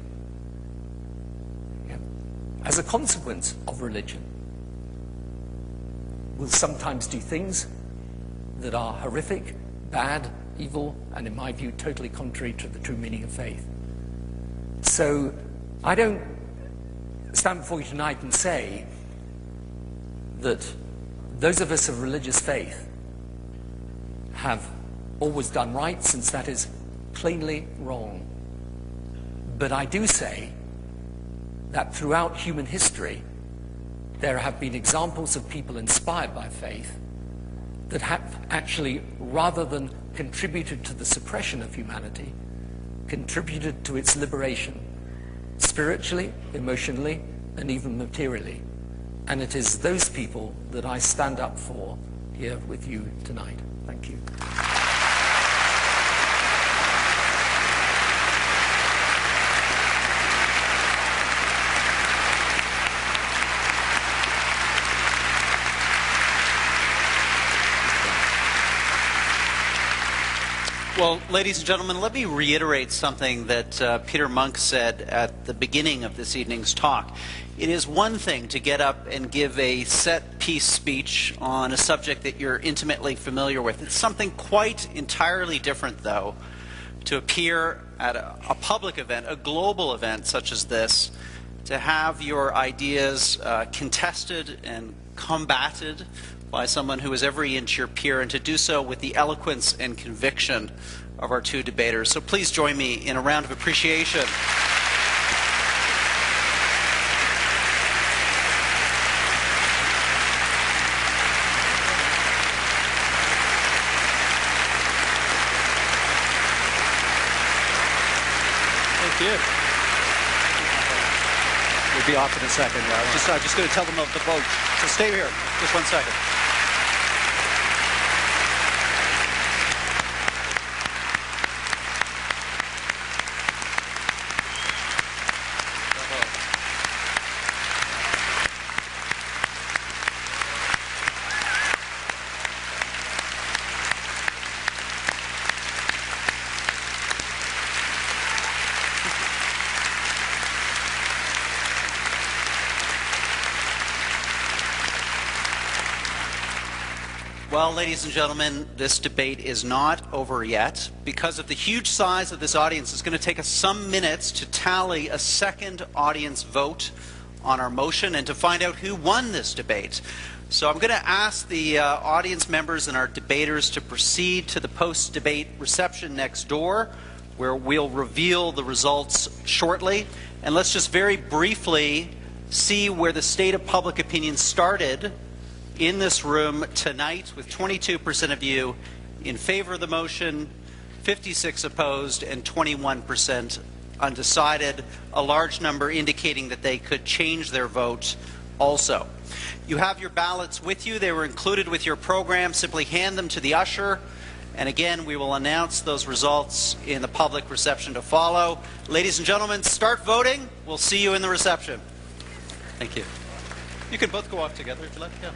as a consequence of religion, will sometimes do things that are horrific, bad, evil, and in my view, totally contrary to the true meaning of faith. So I don't stand before you tonight and say that those of us of religious faith have always done right, since that is plainly wrong. But I do say that throughout human history, there have been examples of people inspired by faith that have actually, rather than contributed to the suppression of humanity, contributed to its liberation, spiritually, emotionally, and even materially. And it is those people that I stand up for here with you tonight. Thank you. Well, ladies and gentlemen, let me reiterate something that Peter Monk said at the beginning of this evening's talk. It is one thing to get up and give a set-piece speech on a subject that you're intimately familiar with. It's something quite entirely different, though, to appear at a public event, a global event such as this, to have your ideas contested and combated by someone who is every inch your peer, and to do so with the eloquence and conviction of our two debaters. So please join me in a round of appreciation. Thank you. We'll be off in a second. I'm just going to tell them of the vote. So stay here, just 1 second. Well, ladies and gentlemen, this debate is not over yet. Because of the huge size of this audience, it's going to take us some minutes to tally a second audience vote on our motion and to find out who won this debate. So I'm going to ask the audience members and our debaters to proceed to the post-debate reception next door, where we'll reveal the results shortly. And let's just very briefly see where the state of public opinion started in this room tonight, with 22% of you in favor of the motion, 56 opposed, and 21% undecided, a large number indicating that they could change their vote also. You have your ballots with you. They were included with your program. Simply hand them to the usher. And again, we will announce those results in the public reception to follow. Ladies and gentlemen, start voting. We'll see you in the reception. Thank you. You can both go off together if you like. Yeah.